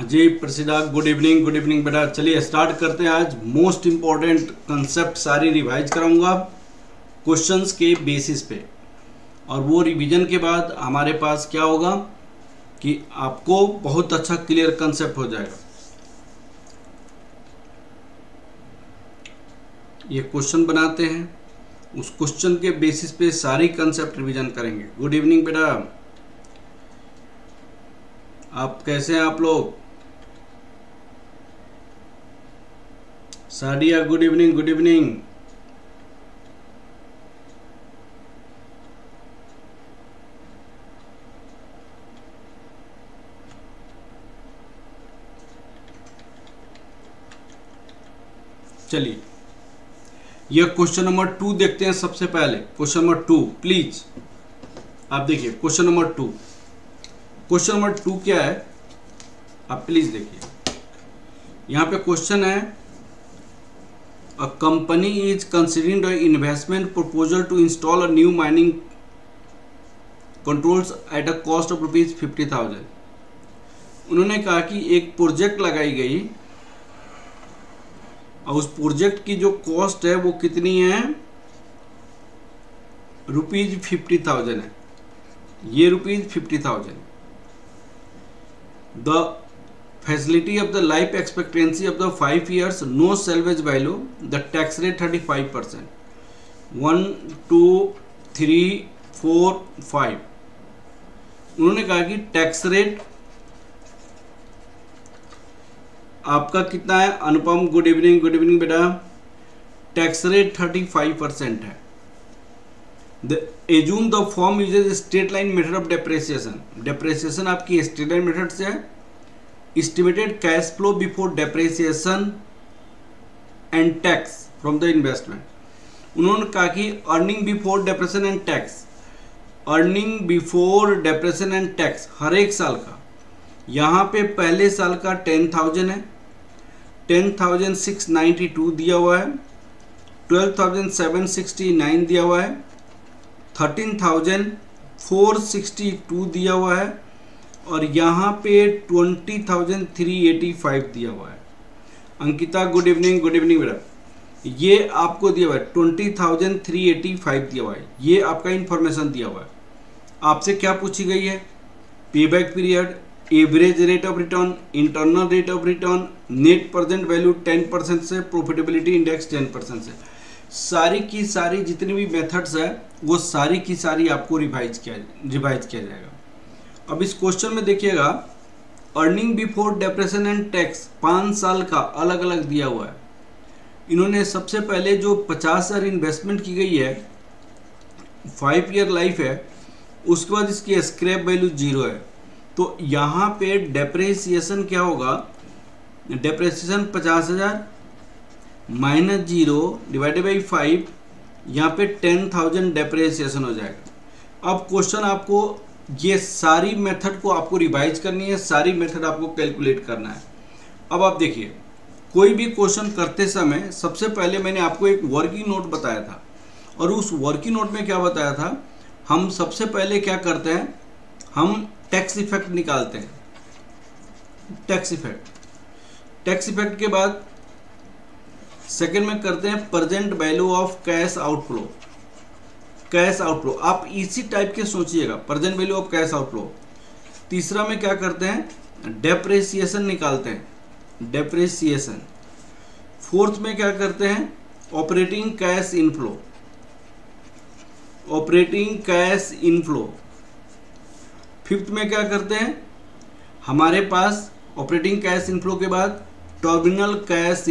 जी प्रसिद्धा, good evening बेटा। चलिए स्टार्ट करते हैं। आज मोस्ट इम्पॉर्टेंट कंसेप्ट सारी रिवाइज कराऊंगा क्वेश्चंस के बेसिस पे, और वो रिवीजन के बाद हमारे पास क्या होगा कि आपको बहुत अच्छा क्लियर कंसेप्ट हो जाएगा। ये क्वेश्चन बनाते हैं, उस क्वेश्चन के बेसिस पे सारी कंसेप्ट रिवीजन करेंगे। गुड इवनिंग बेटा, आप कैसे हैं आप लोग? Sadia good evening. चलिए यह क्वेश्चन नंबर 2 देखते हैं। सबसे पहले क्वेश्चन नंबर 2 प्लीज आप देखिए। क्वेश्चन नंबर 2 क्या है आप प्लीज देखिए। यहां पे क्वेश्चन है, a company is considering the investment proposal to install a new mining controls at a cost of ₹50,000। उन्होंने कहा कि एक प्रोजेक्ट लगाई गई और उस प्रोजेक्ट की जो कॉस्ट है वो कितनी है, ₹50,000 है। ये ₹50,000। The facility of the life expectancy of the 5 years, no salvage value, the tax rate 35%। 1 2 3 4 5। उन्होंने कहा कि टैक्स रेट आपका कितना है अनुपम? गुड इवनिंग बेटा। टैक्स रेट 35% है। Assume the firm uses straight line method of depreciation. Depreciation आपकी straight line method से है। Estimated cash flow before depreciation and tax from the investment. उन्होंने कहा कि earning before depression and tax, earning before depression and tax हर एक साल का, यहाँ पे पहले साल का 10,000 है, 10,692 दिया हुआ है, 12,769 दिया हुआ है, 13,462 दिया हुआ है, और यहाँ पे 20,385 दिया हुआ है। अंकिता गुड इवनिंग बेटा। ये आपको दिया हुआ है 20,385 दिया हुआ है। ये आपका इंफॉर्मेशन दिया हुआ है। आपसे क्या पूछी गई है? Payback period, average rate of return, internal rate of return, net present value 10% से, प्रॉफिटेबिलिटी इंडेक्स 10% से। सारी की सारी जितनी भी मेथड्स है वो सारी की सारी आपको रिवाइज किया जाएगा। अब इस क्वेश्चन में देखिएगा, earning before depression and tax 5 साल का अलग अलग दिया हुआ है। इन्होंने सबसे पहले जो 50,000 इन्वेस्टमेंट की गई है, 5 year लाइफ है, उसके बाद इसकी स्क्रैप वैल्यू 0 है। तो यहाँ पे डेप्रेसिएशन क्या होगा? डेप्रेसिएशन 50,000 माइनस 0 डिवाइडेड बाई 5, यहाँ पे 10,000 डेप्रेसिएशन हो जाएगा। अब क्वेश्चन आपको ये सारी मेथड को आपको रिवाइज करनी है, सारी मेथड आपको कैलकुलेट करना है। अब आप देखिए, कोई भी क्वेश्चन करते समय सबसे पहले मैंने आपको एक वर्किंग नोट बताया था, और उस वर्किंग नोट में क्या बताया था, हम सबसे पहले क्या करते हैं, हम टैक्स इफेक्ट निकालते हैं। टैक्स इफेक्ट के बाद सेकंड में करते हैं present value of cash outflow. आप इसी टाइप के सोचिएगा, present value of cash outflow. तीसरा में क्या करते हैं, डेप्रेसिएशन निकालते हैं, डेप्रेसिएशन। फोर्थ में क्या करते हैं, ऑपरेटिंग कैश इनफ्लो। फिफ्थ में क्या करते हैं, हमारे पास ऑपरेटिंग कैश इनफ्लो के बाद टर्मिनल कैश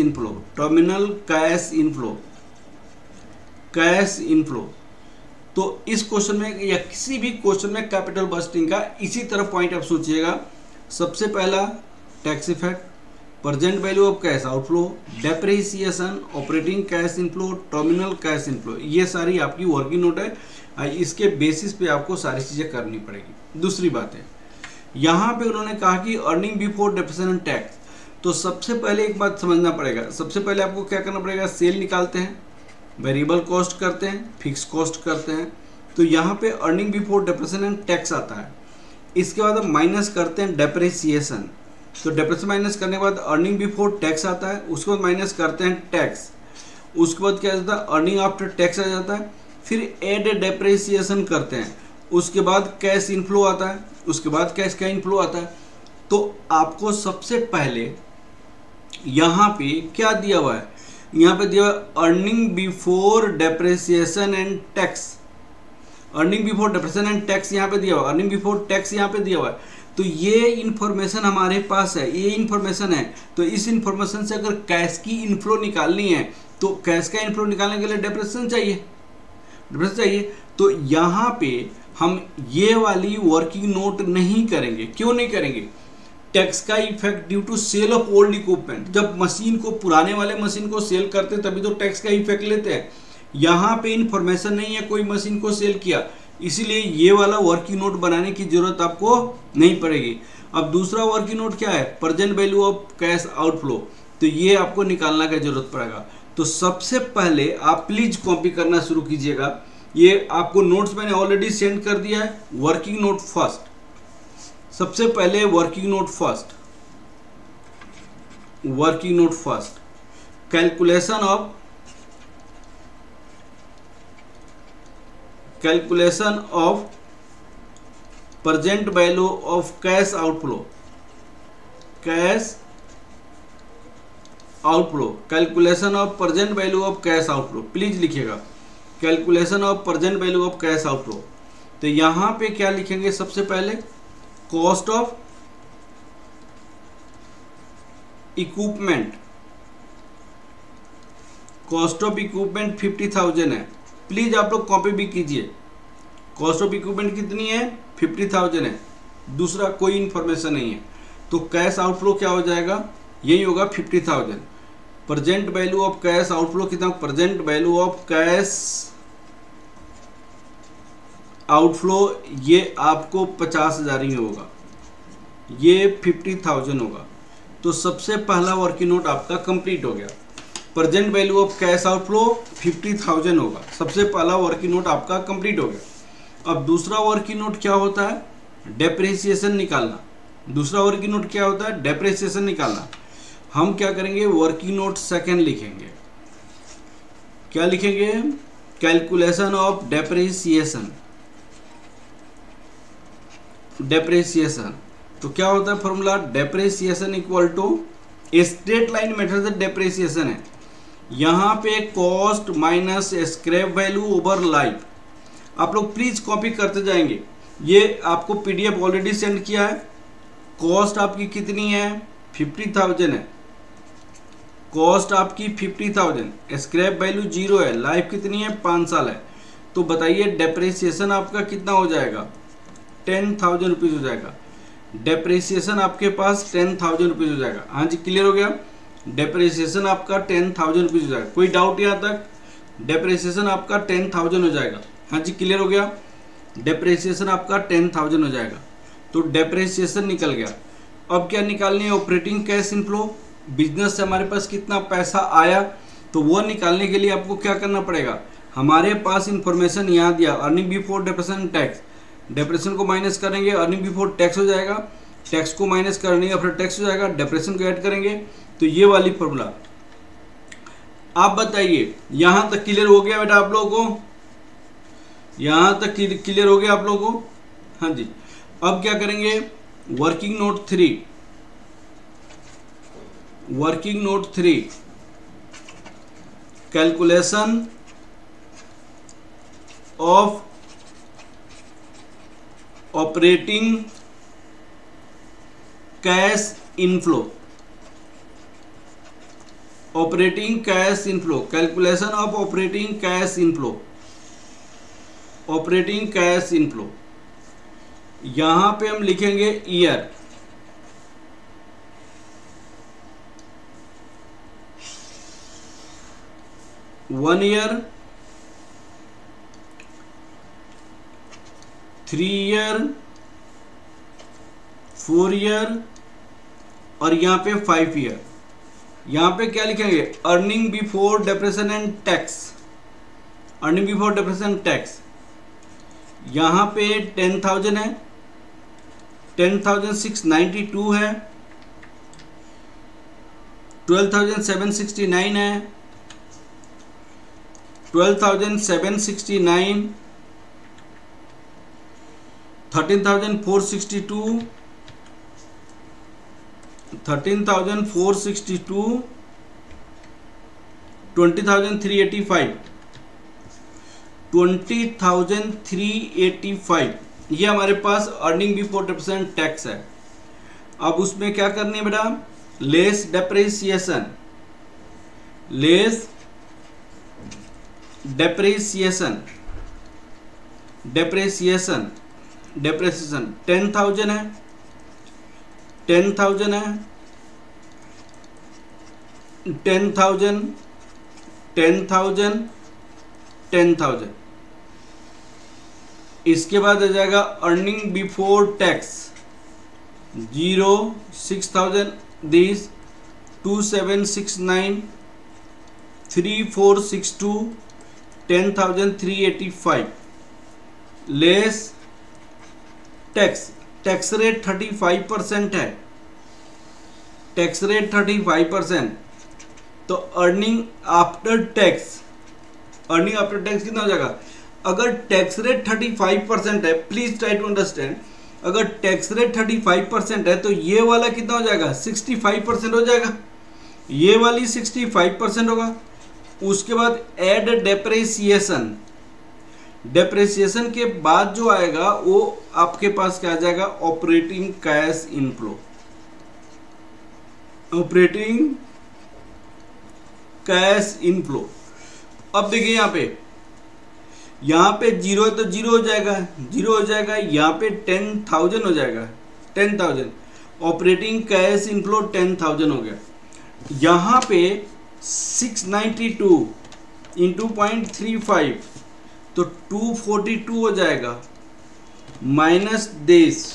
इनफ्लो। तो इस क्वेश्चन में या किसी भी क्वेश्चन में कैपिटल बस्टिंग का इसी तरह पॉइंट आप सोचिएगा। सबसे पहला tax effect, present value of cash outflow, depreciation, operating cash inflow, terminal cash inflow. ये सारी आपकी वर्किंग नोट है। इसके बेसिस पे आपको सारी चीज़ें करनी पड़ेगी। दूसरी बात है, यहाँ पे उन्होंने कहा कि earning before depression and tax. तो सबसे पहले एक बात समझना पड़ेगा, सबसे पहले आपको क्या करना पड़ेगा, सेल निकालते हैं, वेरिएबल कॉस्ट करते हैं, फिक्स कॉस्ट करते हैं। तो यहाँ पे earning before depression and tax आता है। इसके बाद हम माइनस करते हैं डेप्रिसिएशन। तो डेप्रेशन माइनस करने के बाद अर्निंग बिफोर टैक्स आता है, उसके बाद माइनस करते हैं टैक्स, उसके बाद क्या जाता है अर्निंग आफ्टर टैक्स आ जाता है, फिर एड डेप्रिसिएशन करते हैं, उसके बाद कैश इनफ्लो आता है, उसके बाद कैश का इनफ्लो आता है। तो आपको सबसे पहले यहाँ पे क्या दिया हुआ है, यहाँ पे दिया हुआ है earning before depreciation and tax, earning before depreciation and tax यहाँ पे दिया हुआ है, अर्निंग बिफोर टैक्स यहाँ पे दिया हुआ है। तो ये इन्फॉर्मेशन हमारे पास है, ये इन्फॉर्मेशन है। तो इस इन्फॉर्मेशन से अगर कैश की इनफ्लो निकालनी है तो कैश का इनफ्लो निकालने के लिए डेप्रिसिएशन चाहिए। तो यहाँ पे हम ये वाली वर्किंग नोट नहीं करेंगे। क्यों नहीं करेंगे? टैक्स का effect due to sale of old equipment, जब मशीन को पुराने वाले मशीन को सेल करते तभी तो टैक्स का इफेक्ट लेते हैं। यहाँ पे इन्फॉर्मेशन नहीं है कोई मशीन को सेल किया, इसीलिए ये वाला वर्किंग नोट बनाने की जरूरत आपको नहीं पड़ेगी। अब दूसरा वर्किंग नोट क्या है, present value of cash outflow, तो ये आपको निकालना की जरूरत पड़ेगा। तो सबसे पहले आप प्लीज कॉपी करना शुरू कीजिएगा। ये आपको नोट्स मैंने ऑलरेडी सेंड कर दिया है। वर्किंग नोट फर्स्ट, सबसे पहले working note first, calculation of present value of cash outflow, calculation of present value of cash outflow, please लिखिएगा calculation of present value of cash outflow. तो यहां पे क्या लिखेंगे, सबसे पहले कॉस्ट ऑफ इक्विपमेंट, 50,000 है। प्लीज आप लोग कॉपी भी कीजिए। कॉस्ट ऑफ इक्विपमेंट कितनी है, 50,000 है, दूसरा कोई इंफॉर्मेशन नहीं है। तो कैश आउटफ्लो क्या हो जाएगा, यही होगा 50,000। Present value of cash outflow कितना, present value of cash outflow ये आपको 50,000 ही होगा, ये 50,000 होगा। तो सबसे पहला वर्किंग नोट आपका कंप्लीट हो गया। Present value of cash outflow 50,000 होगा, सबसे पहला वर्किंग नोट आपका कंप्लीट हो गया। अब दूसरा वर्किंग नोट क्या होता है, डेप्रिसिएशन निकालना। दूसरा वर्किंग नोट क्या होता है, डेप्रिसिएशन निकालना। हम क्या करेंगे, वर्किंग नोट सेकंड लिखेंगे। क्या लिखेंगे, कैलकुलेशन ऑफ डेप्रिसिएशन। तो क्या होता है formula, depreciation equal to straight line method से डेप्रिसिएशन है। यहाँ पे cost minus scrap value over life. आप लोग प्लीज कॉपी करते जाएंगे। ये आपको पीडीएफ ऑलरेडी सेंड किया है। कॉस्ट आपकी कितनी है, 50,000 है, कॉस्ट आपकी 50,000, स्क्रैप वैल्यू 0 है, लाइफ कितनी है, 5 साल है। तो बताइए डेप्रिसिएशन आपका कितना हो जाएगा, 10,000 रुपीज हो जाएगा। डेप्रिसिएशन आपके पास 10,000 रुपीज हो जाएगा। हाँ जी, क्लियर हो गया। डेप्रिसिएशन आपका 10,000 रुपीज हो जाएगा। कोई डाउट यहाँ तक, डेप्रिसिएशन आपका 10,000 हो जाएगा। हाँ जी, क्लियर हो गया। डेप्रिसिएशन आपका 10,000 हो जाएगा। तो डेप्रिसिएशन निकल गया। अब क्या निकालनी है, ऑपरेटिंग कैश इनफ्लो। बिजनेस से हमारे पास कितना पैसा आया, तो वो निकालने के लिए आपको क्या करना पड़ेगा, हमारे पास इंफॉर्मेशन यहाँ दिया, earning before depreciation tax. Depreciation को माइनस करेंगे, अर्निंग बिफोर टैक्स हो जाएगा, टैक्स को माइनस करेंगे फिर टैक्स हो जाएगा, डेप्रिसिएशन को ऐड करेंगे। तो ये वाली फॉर्मूला। आप बताइए यहां तक क्लियर हो गया बेटा आप लोगों को, यहां तक क्लियर हो गया आप लोगों को। हाँ जी, अब क्या करेंगे, working note 3, calculation of operating cash inflow. Operating cash inflow, calculation of operating cash inflow. Operating cash inflow यहां पे हम लिखेंगे year, one year, 3 year, 4 year और यहाँ पे 5 ईयर। यहाँ पे क्या लिखेंगे, earning before depreciation and tax. Earning before depreciation tax यहाँ पे 10,000 है, 10,692 है, 12,769 है, 12,769, 13,462, 13,462, 20,385, 20,385 ये हमारे पास अर्निंग बिफोर डिप्रेशन टैक्स है। अब उसमें क्या करनी है बेटा, less depreciation, less depreciation, depreciation, depreciation 10,000 है, 10,000 है, 10,000, 10,000, 10,000। इसके बाद आ जाएगा earning before tax 0, 6,000 this, 2,769, 3,462, 10,385 less tax, tax rate 35% है, टैक्स रेट 35%। तो earning after tax, earning after tax कितना हो जाएगा, अगर टैक्स रेट 35% है, प्लीज ट्राई टू अंडरस्टैंड, अगर टैक्स रेट 35% है तो ये वाला कितना हो जाएगा, 65% हो जाएगा, ये वाली 65% होगा। उसके बाद एड डेप्रिसिएशन, डेप्रिसिएशन के बाद जो आएगा वो आपके पास क्या आ जाएगा, operating cash inflow, operating cash inflow. अब देखिए यहाँ पे 0 है तो 0 हो जाएगा, 0 हो जाएगा, यहाँ पे 10,000 हो जाएगा, 10,000 ऑपरेटिंग कैश इनफ्लो 10,000 हो गया। यहाँ पे 692 इंटू 0.35 तो 242 हो जाएगा, माइनस दिस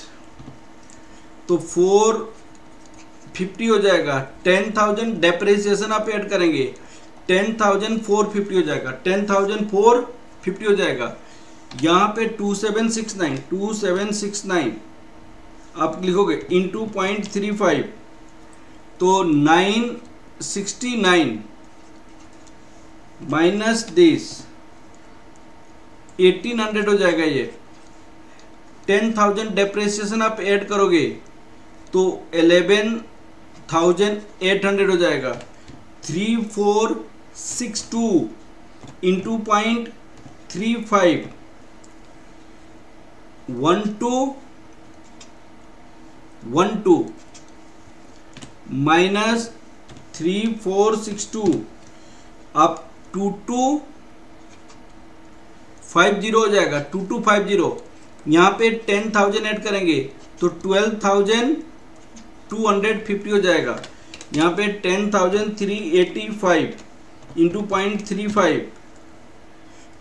तो 450 हो जाएगा, 10,000 डेप्रिसिएशन आप ऐड करेंगे, 10,450 हो जाएगा, 10,450 हो जाएगा। यहाँ पे 2769, 2769 आप लिखोगे इंटू 0.35 तो 969 माइनस दिस 1800 हो जाएगा। ये 10,000 डेप्रिसिएशन आप ऐड करोगे तो 11,800 हो जाएगा। 3,462 इंटू 0.35 1212 माइनस 3,462 आप 2250 हो जाएगा, 2250। यहाँ पे 10,000 ऐड करेंगे तो 12,250 हो जाएगा। यहाँ पे 10,385 इंटू 0.35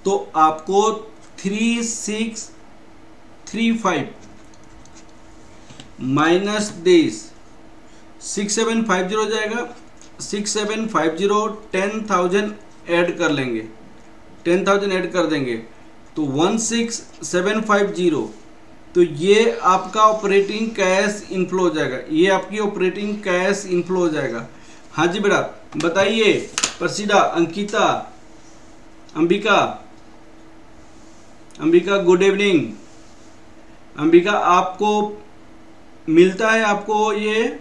तो आपको 3,635 माइनस दिस 6,750 हो जाएगा। 6,750 10,000 ऐड कर लेंगे, 10,000 ऐड कर देंगे तो 16,750 तो ये आपका ऑपरेटिंग कैश इनफ्लो हो जाएगा। ये आपकी ऑपरेटिंग कैश इनफ्लो हो जाएगा। हाँ जी बेटा बताइए, प्रसिदा, अंकिता, अंबिका, अंबिका गुड इवनिंग। अंबिका आपको मिलता है आपको ये,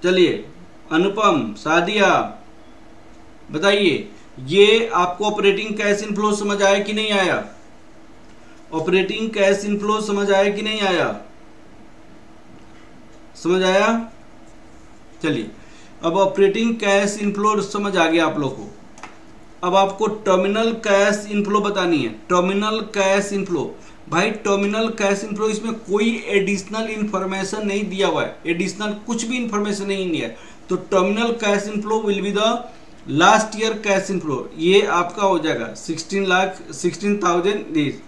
चलिए अनुपम, सादिया बताइए ये आपको ऑपरेटिंग कैश इनफ्लो समझ आया कि नहीं आया? ऑपरेटिंग कैश इनफ्लो समझ आया कि नहीं आया? समझ आया? चलिए अब ऑपरेटिंग कैश इनफ्लो समझ आ गया आप लोग को। अब आपको टर्मिनल कैश इनफ्लो बतानी है। टर्मिनल कैश इनफ्लो, भाई टर्मिनल कैश इनफ्लो इसमें कोई एडिशनल इंफॉर्मेशन नहीं दिया हुआ है, एडिशनल कुछ भी इंफॉर्मेशन नहीं है। तो terminal cash inflow will be the last year cash inflow. ये आपका हो जाएगा 16,000 डेज,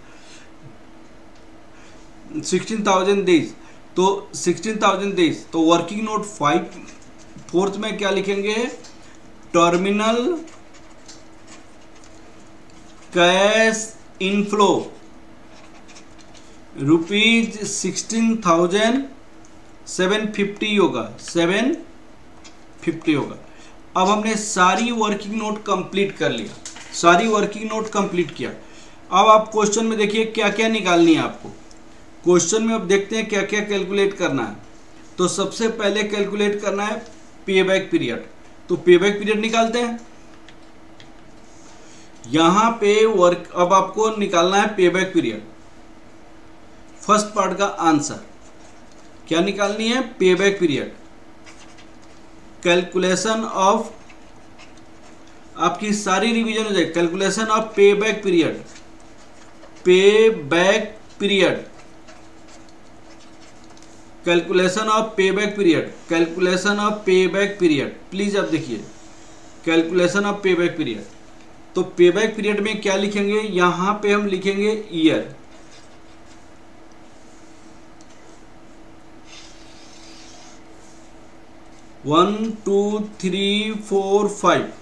16,000 डेज तो 16,000 डेज तो वर्किंग नोट 4 में क्या लिखेंगे? टर्मिनल कैश इनफ्लो रुपीज 16,000 750 होगा, 750 होगा। अब हमने सारी वर्किंग नोट कंप्लीट कर लिया, सारी वर्किंग नोट कंप्लीट किया। अब आप क्वेश्चन में देखिए क्या क्या निकालनी है आपको। क्वेश्चन में अब देखते हैं क्या क्या कैलकुलेट करना है। तो सबसे पहले कैलकुलेट करना है पे बैक पीरियड। तो पे बैक पीरियड निकालते हैं। यहां पे वर्क, अब आपको निकालना है पे बैक पीरियड। फर्स्ट पार्ट का आंसर क्या निकालनी है, पे बैक पीरियड। कैलकुलेशन ऑफ, आपकी सारी रिवीजन हो जाएगी। कैलकुलेशन ऑफ पे बैक पीरियड, पे बैक पीरियड, कैलकुलेशन ऑफ पे बैक पीरियड, कैलकुलेशन ऑफ पे बैक पीरियड। प्लीज आप देखिए कैलकुलेशन ऑफ पे बैक पीरियड। तो पे बैक पीरियड में क्या लिखेंगे, यहां पे हम लिखेंगे year. One two three four five,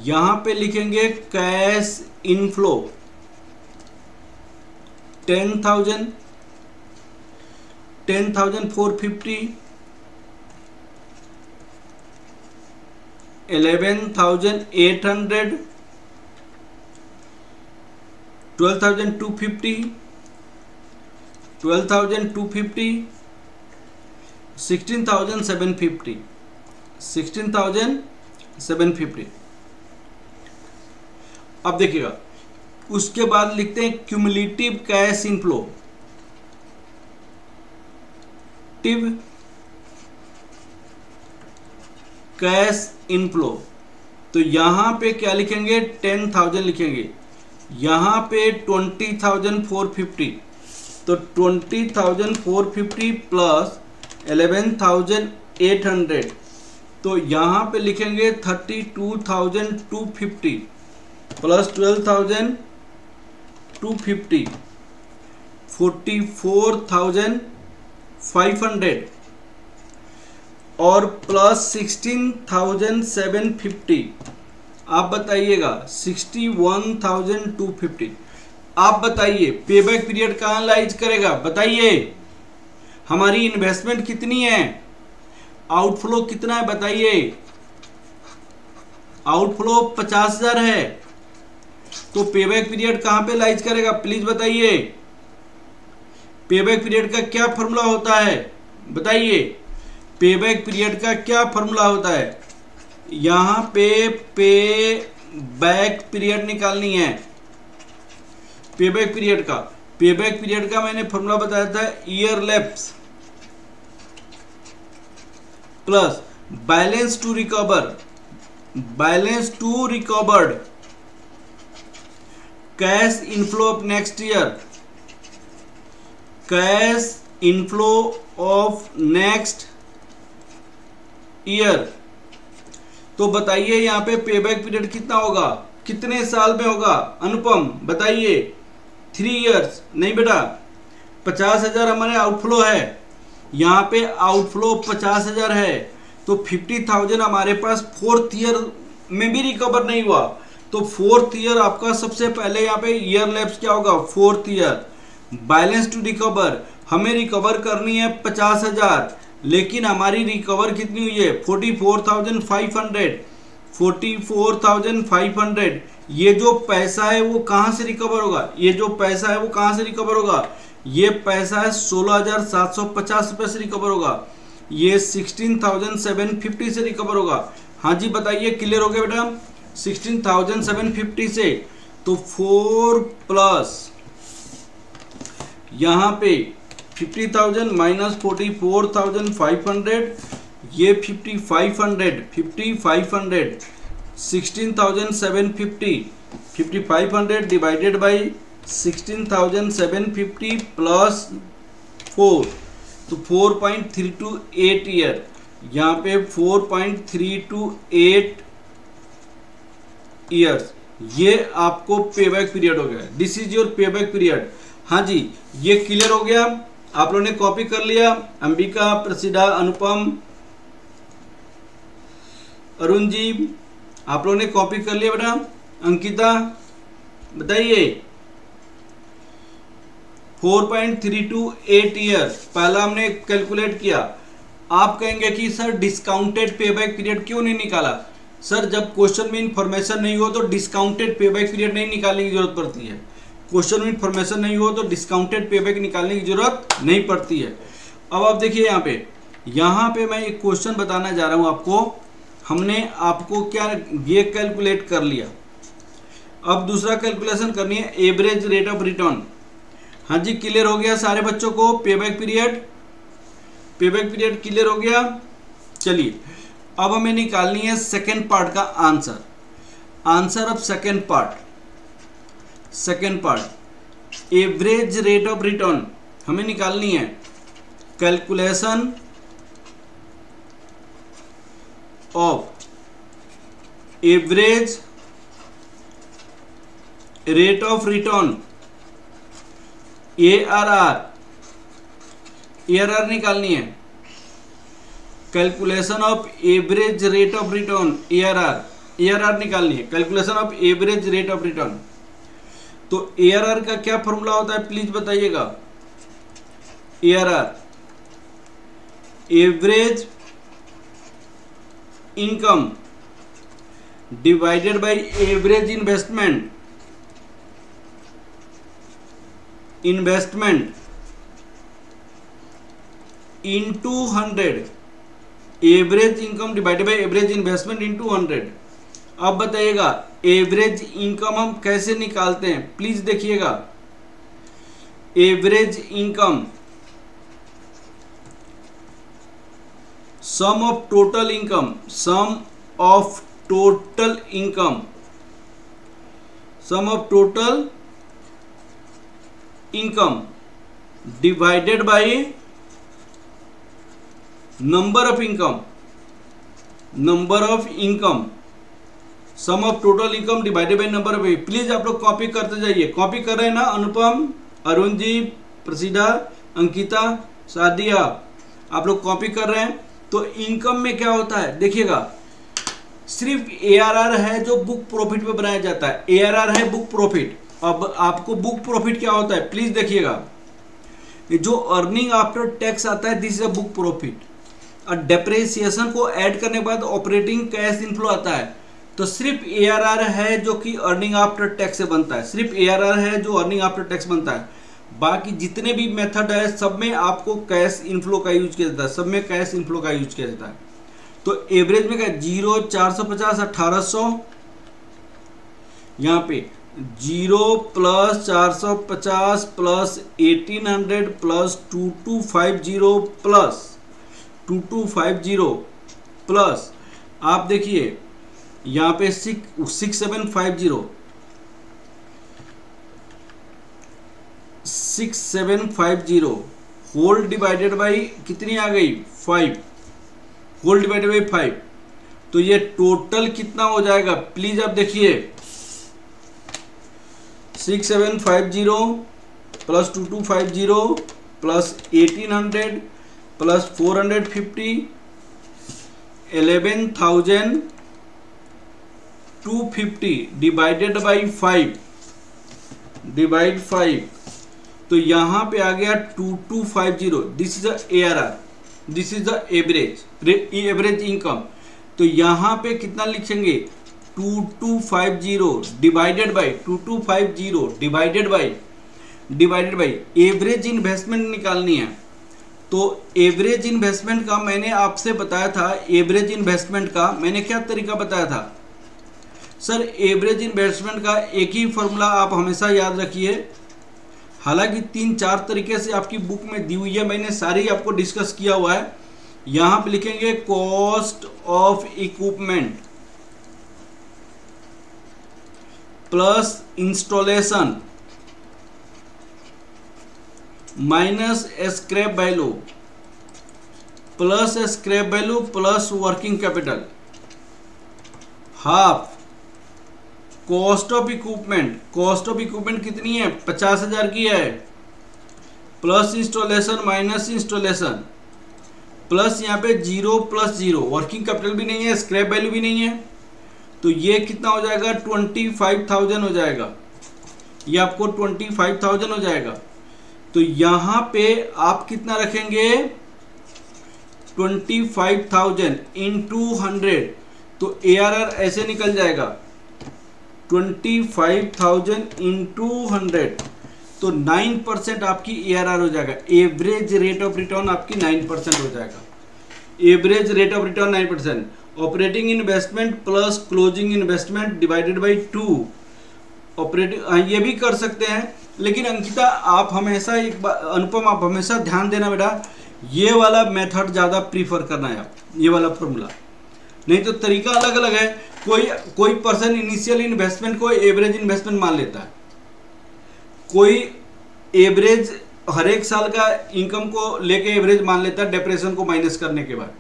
यहां पे लिखेंगे कैश इनफ्लो 10,000, 10,450, 11,800, 12,250, 12,250, 16,750, 16,750। अब देखिएगा उसके बाद लिखते हैं cumulative cash inflow, cash inflow. तो यहां पे क्या लिखेंगे, 10,000 लिखेंगे, यहां पे 20,450। तो 20,450 प्लस 11,800, तो यहां पे लिखेंगे 32,250 प्लस 12,250, 44,500 और प्लस 16,750। आप बताइएगा 61,250। आप बताइए पे बैक पीरियड कहाँ लाइज करेगा, बताइए। हमारी इन्वेस्टमेंट कितनी है, आउटफ्लो कितना है बताइए। आउटफ्लो 50,000 है, तो पे बैक पीरियड कहां पे लाइज करेगा, प्लीज बताइए। पे बैक पीरियड का क्या फॉर्मूला होता है, बताइए। पे बैक पीरियड का क्या फॉर्मूला होता है, यहां पे पे बैक पीरियड निकालनी है। पे बैक पीरियड का, पे बैक पीरियड का मैंने फॉर्मूला बताया था, year lapse plus balance to recover, balance to recovered, cash inflow of next year, cash inflow of next year. तो बताइए यहां पे पे बैक पीरियड कितना होगा, कितने साल में होगा अनुपम बताइए। 3 इयर्स नहीं बेटा, 50,000 हमारे आउटफ्लो है, यहां पे आउटफ्लो 50,000 है, तो 50,000 हमारे पास 4th ईयर में भी रिकवर नहीं हुआ। तो 4th ईयर आपका सबसे पहले यहाँ पे ईयर लैप्स क्या होगा, 4th year. Balance to recover, हमें रिकवर करनी है 50,000, लेकिन हमारी रिकवर कितनी हुई है 44,500, 44,500। ये जो पैसा है वो कहां से रिकवर होगा, ये जो पैसा है वो कहां से रिकवर होगा, ये पैसा है 16,750 रुपए से रिकवर होगा, ये 16,750 से रिकवर होगा। हाँ जी बताइए, क्लियर हो गया बेटा 16,750 से। तो 4 प्लस यहां पे 50,000 माइनस 44,500, ये 5,500 16,750, 5,500 डिवाइडेड बाई 16,750 प्लस 4, तो 4.328 ईयर, यहाँ पे 4.328 ईयर्स, ये आपको पे बैक पीरियड हो गया। दिस इज योर पे बैक पीरियड। हाँ जी ये क्लियर हो गया, आप लोगों ने कॉपी कर लिया। अंबिका, प्रसिद्धा, अनुपम, अरुण जी, आप लोगों ने कॉपी कर लिया बेटा। अंकिता बताइए 4.328 ईयर पहला हमने कैलकुलेट किया। आप कहेंगे कि sir discounted pay back period क्यों नहीं निकाला? सर जब क्वेश्चन में इंफॉर्मेशन नहीं हो तो डिस्काउंटेड पे बैक पीरियड नहीं निकालने की जरूरत पड़ती है। क्वेश्चन में इंफॉर्मेशन नहीं हो तो डिस्काउंटेड पे बैक निकालने की जरूरत नहीं पड़ती है। अब आप देखिए यहाँ पे मैं एक क्वेश्चन बताना जा रहा हूँ आपको। हमने आपको क्या ये कैलकुलेट कर लिया, अब दूसरा कैलकुलेशन करनी है एवरेज रेट ऑफ रिटर्न। हाँ जी, क्लियर हो गया सारे बच्चों को? पे बैक पीरियड क्लियर हो गया। चलिए अब हमें निकालनी है सेकेंड पार्ट का answer of second part average rate of return हमें निकालनी है। Calculation of average rate of return ARR निकालनी है। Calculation of average rate of return ARR निकालनी है। Calculation of average rate of return, तो ARR का क्या फॉर्मूला होता है प्लीज बताइएगा? ARR average income divided by average investment into 100। Average income divided by average investment into 100। अब बताइएगा एवरेज इनकम हम कैसे निकालते हैं, प्लीज देखिएगा। Average income sum of total income divided by number of income sum of total income divided by number of. Please आप लोग copy करते जाइए। कॉपी कर रहे हैं ना अनुपम, अरुण जी, प्रसिद्धा, अंकिता, सादिया, आप लोग कॉपी कर रहे हैं। तो इनकम में क्या होता है देखिएगा, सिर्फ ARR है जो बुक प्रॉफिट पे बनाया जाता है। ARR है बुक प्रॉफिट। अब आपको बुक प्रॉफिट क्या होता है प्लीज देखिएगा, जो अर्निंग आफ्टर टैक्स आता है this is a book profit. और डेप्रिसिएशन को ऐड करने के बाद ऑपरेटिंग कैश इनफ्लो आता है। तो सिर्फ ARR है जो कि अर्निंग आफ्टर टैक्स से बनता है, सिर्फ ARR है जो अर्निंग आफ्टर टैक्स बनता है। बाकी जितने भी मेथड है सब में आपको कैश इनफ्लो का यूज किया जाता है, तो एवरेज में क्या 0, 450, 1800, यहाँ पे 0 प्लस 450 प्लस 1800 प्लस 2250 प्लस आप देखिए यहाँ पे 6750 होल डिवाइडेड बाई कितनी आ गई 5, होल डिवाइडेड बाई 5। तो ये टोटल कितना हो जाएगा प्लीज आप देखिए, 6750 plus 2250 plus 1800 plus 450 11,250 divided by 5 divide 5। तो यहाँ पे आ गया 2250। This is ARR, this is the average income. तो यहाँ पे कितना लिखेंगे 2250 डिवाइडेड बाई एवरेज इन्वेस्टमेंट निकालनी है। तो एवरेज इन्वेस्टमेंट का मैंने आपसे बताया था, एवरेज इन्वेस्टमेंट का मैंने क्या तरीका बताया था सर? एवरेज इन्वेस्टमेंट का एक ही फॉर्मूला आप हमेशा याद रखिए। हालांकि 3-4 तरीके से आपकी बुक में दी हुई है, मैंने सारी आपको डिस्कस किया हुआ है। यहाँ पे लिखेंगे cost of equipment plus installation minus scrap value plus working capital half cost of equipment कितनी है 50,000 की है, plus installation minus installation plus यहाँ पे 0 प्लस 0, वर्किंग कैपिटल भी नहीं है, स्क्रैप वैल्यू भी नहीं है। तो ये कितना हो जाएगा 25,000 हो जाएगा, ये आपको 25,000 हो जाएगा। तो यहां पे आप कितना रखेंगे 25,000 इंटू 100, तो ARR ऐसे निकल जाएगा 25,000 इंटू 100, तो 9% आपकी ARR हो जाएगा। एवरेज रेट ऑफ रिटर्न आपकी 9% हो जाएगा। Average rate of return 9%। Operating investment plus closing investment divided by 2। Operating ये भी कर सकते हैं, लेकिन अंकिता आप हमेशा एक बार, अनुपम आप हमेशा ध्यान देना बेटा, ये वाला मेथड ज़्यादा प्रीफर करना है आप, ये वाला फॉर्मूला। नहीं तो तरीका अलग अलग है। कोई पर्सन इनिशियल इन्वेस्टमेंट को एवरेज इन्वेस्टमेंट मान लेता है, कोई एवरेज हर एक साल का इनकम को लेके एवरेज मान लेता है डेप्रेशन को माइनस करने के बाद।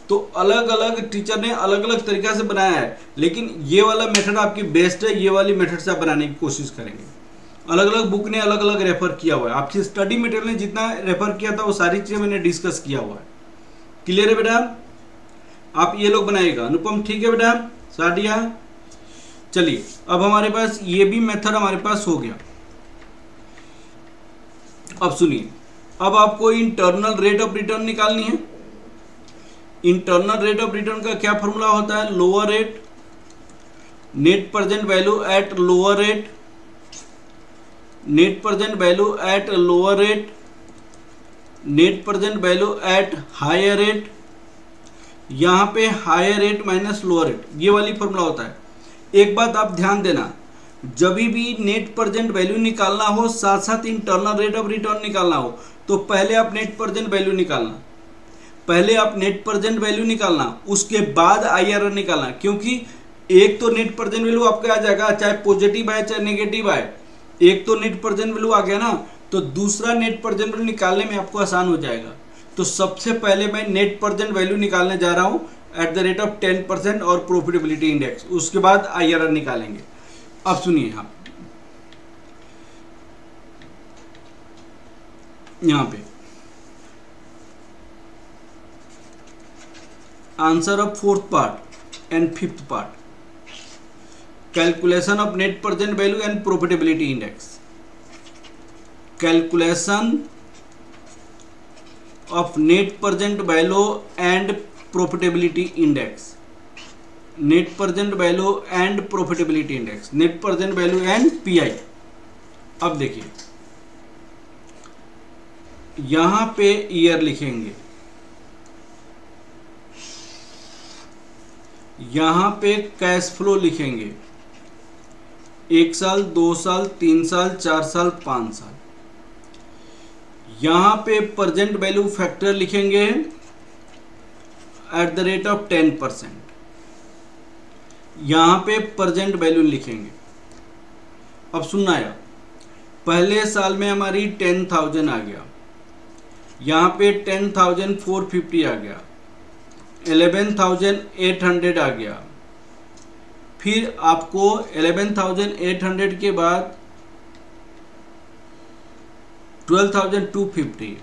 तो अलग अलग टीचर ने अलग अलग तरीका से बनाया है, लेकिन ये वाला मेथड आपकी बेस्ट है। ये वाली मेथड से आप बनाने की कोशिश करेंगे। अलग अलग बुक ने अलग अलग रेफर किया हुआ है। आपकी स्टडी मटेरियल ने जितना रेफर किया था वो सारी चीज़ें मैंने डिस्कस किया हुआ है। क्लियर है बेटा? आप ये लोग बनाइएगा। अनुपम ठीक है बेटा? सादिया चलिए, अब हमारे पास ये भी मेथड हमारे पास हो गया। अब सुनिए, अब आपको इंटरनल रेट ऑफ रिटर्न निकालनी है। इंटरनल रेट ऑफ रिटर्न का क्या फॉर्मूला होता है? Lower rate, net present value at lower rate, net present value at lower rate, net present value at higher rate. यहां पे higher rate minus lower rate, ये वाली फॉर्मूला होता है। एक बात आप ध्यान देना, जब भी नेट प्रेजेंट वैल्यू निकालना हो, साथ साथ इंटरनल रेट ऑफ रिटर्न निकालना हो, तो पहले आप नेट प्रेजेंट वैल्यू निकालना, पहले आप नेट प्रेजेंट वैल्यू निकालना, उसके बाद IRR निकालना। क्योंकि एक तो नेट प्रेजेंट वैल्यू आपका आ जाएगा, चाहे पॉजिटिव आए चाहे नेगेटिव आए, एक तो नेट प्रेजेंट वैल्यू आ गया ना, तो दूसरा नेट प्रेजेंट वैल्यू निकालने में आपको आसान हो जाएगा। तो सबसे पहले मैं नेट प्रेजेंट वैल्यू निकालने जा रहा हूं एट द रेट ऑफ 10% और प्रॉफिटेबिलिटी इंडेक्स, उसके बाद IRR निकालेंगे। अब सुनिए, आप यहां पे answer of 4th part and 5th part, calculation of net present value and profitability index, calculation of net present value and profitability index, net present value and profitability index, net present value and PI। अब देखिए, यहां पे year लिखेंगे, यहां पे cash flow लिखेंगे, 1 साल 2 साल 3 साल 4 साल 5 साल। यहां पे प्रेजेंट वैल्यू फैक्टर लिखेंगे एट द रेट ऑफ 10%, यहां पे प्रेजेंट वैल्यू लिखेंगे। अब सुनना है, पहले साल में हमारी 10,000 आ गया, यहां पे 10,450 आ गया, 11,800 आ गया, फिर आपको 11,800 के बाद 12,250,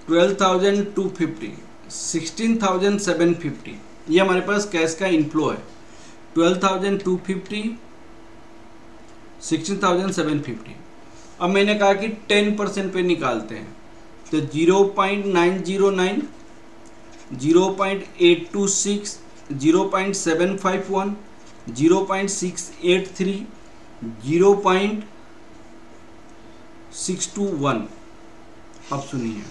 12,250, 16,750, ये हमारे पास कैश का इनफ्लो है। 12,250, 16,750। अब मैंने कहा कि 10% पे निकालते हैं, तो 0.909, 0.826, 0.751, 0.683, 0.621। अब सुनिए,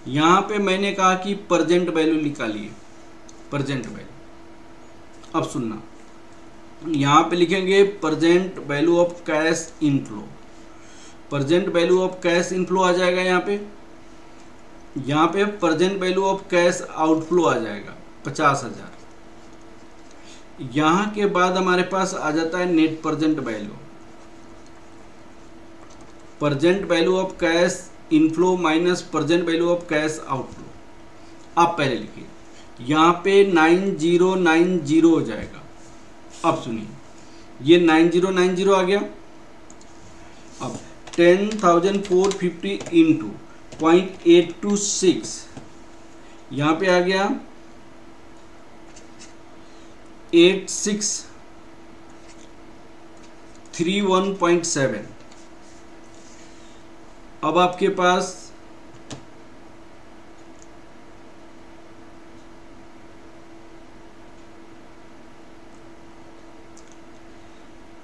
यहां पे मैंने कहा कि प्रेजेंट वैल्यू निकालिए, प्रेजेंट वैल्यू। अब सुनना, यहां पे लिखेंगे present value of cash inflow, present value of cash inflow आ जाएगा यहाँ पे present value of cash outflow आ जाएगा 50,000। यहाँ के बाद हमारे पास आ जाता है net present value, present value of cash inflow minus present value of cash outflow. आप पहले लिखिए, यहाँ पे 9090 हो जाएगा। अब सुनिए, ये 9090 आ गया। अब 10,450 इंटू 0.826, यहाँ पे आ गया 8631.7। अब आपके पास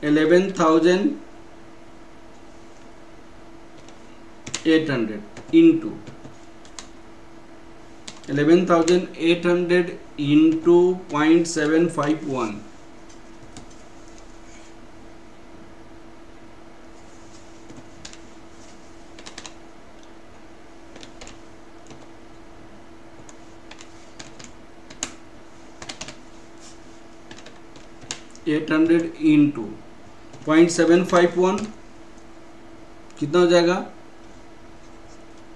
$11,800 इंटू 0.751 800 इंटू 0.751 कितना हो जाएगा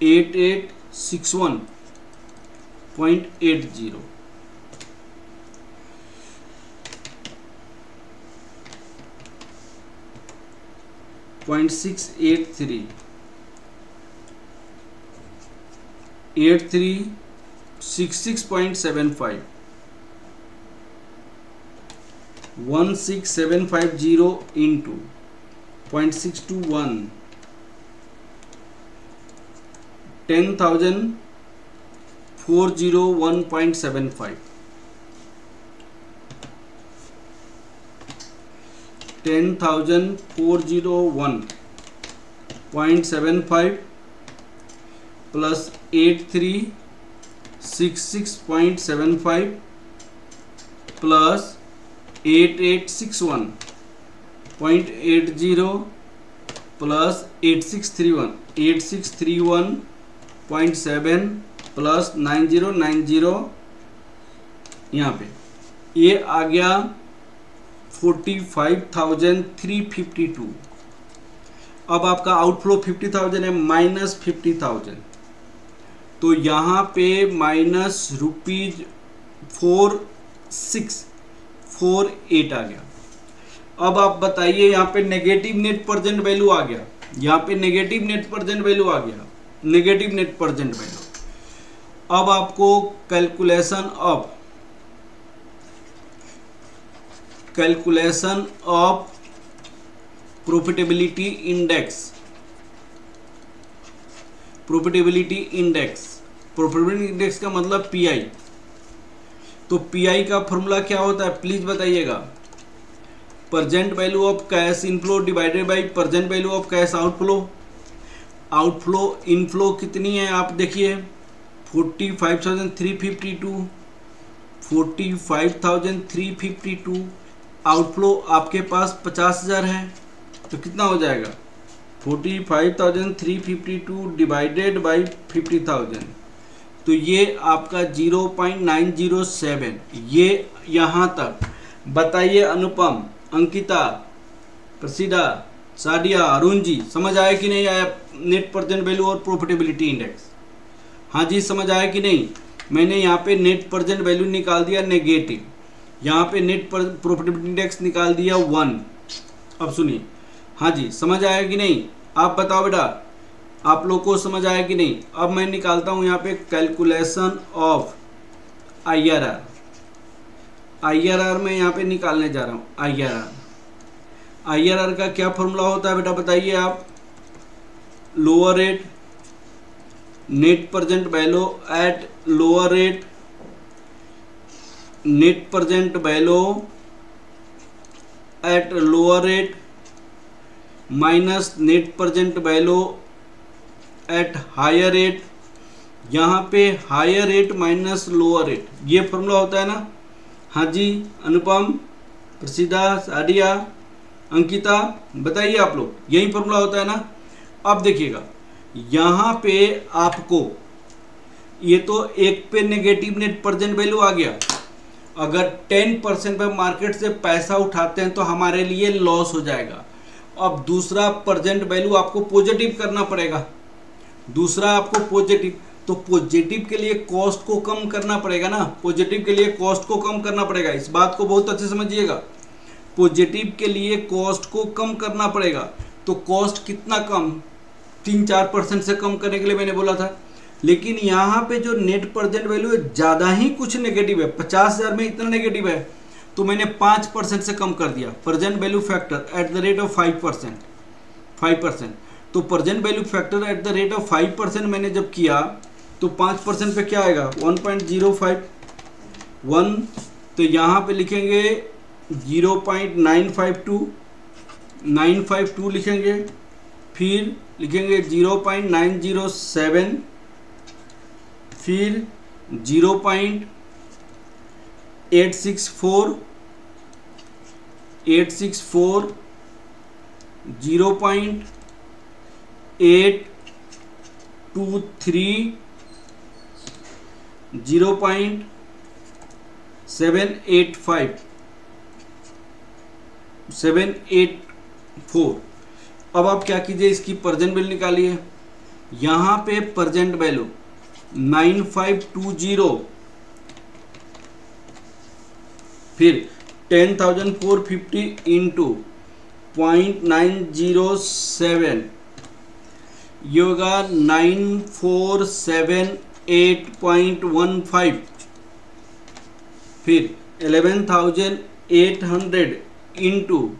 8861.80 0.683 8366.75 16750 into 0.621 10,401.75 10,401.75 plus 8366.75 plus 8861.80 plus 8631.7 plus 9090 यहाँ पे ये आ गया 45,352। अब आपका आउटफ्लो 50,000 है माइनस 50,000, तो यहाँ पे माइनस ₹4648 आ गया। अब आप बताइए यहाँ पे नेगेटिव नेट प्रेजेंट वैल्यू आ गया, यहाँ पे नेगेटिव नेट प्रेजेंट वैल्यू आ गया, नेगेटिव नेट प्रेजेंट वैल्यू। अब आपको calculation of profitability index, profitability index का मतलब पीआई। तो पीआई का फॉर्मूला क्या होता है प्लीज बताइएगा। Present value of cash inflow divided by present value of cash outflow. Outflow inflow कितनी है आप देखिए 45,352, आउटफ्लो आपके पास 50,000 है, तो कितना हो जाएगा 45,352 डिवाइडेड बाई 50,000, तो ये आपका 0.907। ये यहाँ तक बताइए अनुपम, अंकिता, प्रसिदा, सादिया, अरुण जी, समझ आया कि नहीं आया नेट प्रेजेंट वैल्यू और प्रॉफिटेबिलिटी इंडेक्स? हाँ जी समझ आया कि नहीं? मैंने यहाँ पे नेट प्रेजेंट वैल्यू निकाल दिया नेगेटिव, यहाँ पे नेट प्रॉफिटेबिलिटी इंडेक्स निकाल दिया 1। अब सुनिए, हाँ जी समझ आया कि नहीं? आप बताओ बेटा, आप लोग को समझ आया कि नहीं? अब मैं निकालता हूँ यहाँ पे कैलकुलेशन ऑफ IRR। IRR मैं यहाँ पे निकालने जा रहा हूँ। IRR का क्या फॉर्मूला होता है बेटा बताइए आप? Lower rate net present value at lower rate, net present value at lower rate minus net present value at higher rate. यहाँ पे higher rate minus lower rate, ये फॉर्मूला होता है ना? हाँ जी अनुपम, प्रसिद्धा, सादिया, अंकिता, बताइए आप लोग, यही फॉर्मूला होता है ना? अब देखिएगा यहाँ पे आपको ये तो एक पे नेगेटिव नेट प्रेजेंट वैल्यू आ गया। अगर 10% पे मार्केट से पैसा उठाते हैं तो हमारे लिए लॉस हो जाएगा। अब दूसरा प्रेजेंट वैल्यू आपको पॉजिटिव करना पड़ेगा, दूसरा आपको पॉजिटिव, तो पॉजिटिव के लिए कॉस्ट को कम करना पड़ेगा ना, पॉजिटिव के लिए कॉस्ट को कम करना पड़ेगा। इस बात को बहुत अच्छे समझिएगा, पॉजिटिव के लिए कॉस्ट को कम करना पड़ेगा। तो कॉस्ट कितना कम, 3-4% से कम करने के लिए मैंने बोला था। लेकिन यहाँ पे जो नेट प्रेजेंट वैल्यू है ज़्यादा ही कुछ नेगेटिव है, 50,000 में इतना नेगेटिव है, तो मैंने 5% से कम कर दिया। Present value factor at the rate of 5%। तो present value factor at the rate of 5% मैंने जब किया तो 5% पे क्या आएगा 1.051, तो यहाँ पे लिखेंगे 0.952 लिखेंगे, फिर लिखेंगे 0.907, फिर 0.864, 0.823, 0.784। अब आप क्या कीजिए, इसकी प्रेजेंट वैल्यू निकालिए। यहाँ पे प्रेजेंट वैल्यू 9520, फिर 10,450 इंटू 0.907, ये होगा 9478.15, फिर 11,800 इंटू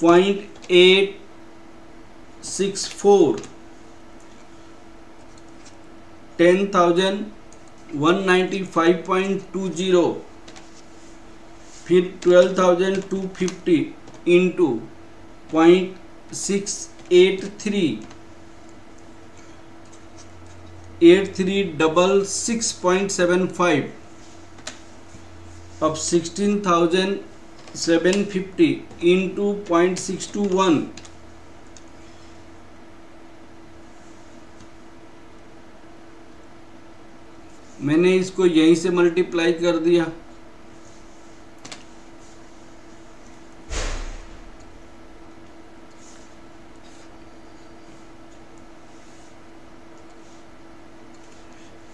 0.864, 10,195.20, फिर 12,250 इंटू 0.683, 8366.75, अब 16,750 इंटू 0.621, मैंने इसको यहीं से मल्टीप्लाई कर दिया।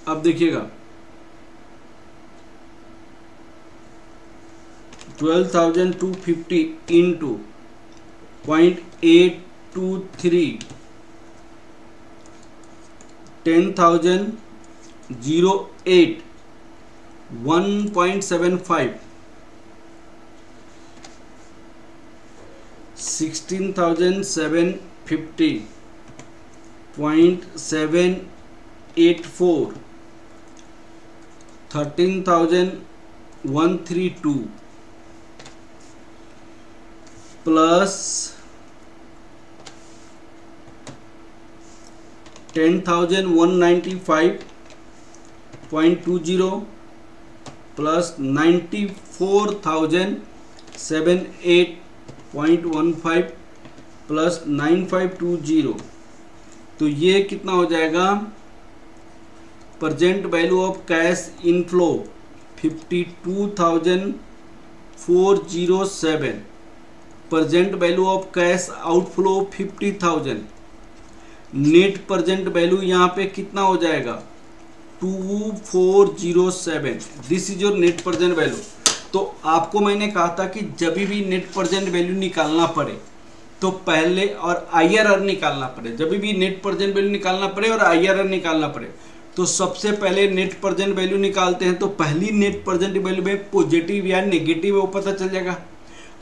अब देखिएगा 12,250 इंटू 0.823, 10,008, 1.75, 16,750, 0.784, 13,132 प्लस 10,195.20 प्लस 94,078.15 प्लस 9520, तो ये कितना हो जाएगा, present value of cash inflow 52,407, present value of cash outflow 50,000, net present value यहाँ पे कितना हो जाएगा 2407, this is your net present value. तो आपको मैंने कहा था कि जब भी नेट प्रेजेंट वैल्यू निकालना पड़े तो पहले, और IRR निकालना पड़े, जब भी नेट प्रेजेंट वैल्यू निकालना पड़े और IRR निकालना पड़े, तो सबसे पहले नेट प्रेजेंट वैल्यू निकालते हैं। तो पहली नेट प्रेजेंट वैल्यू में पॉजिटिव या नेगेटिव है वो पता चल जाएगा।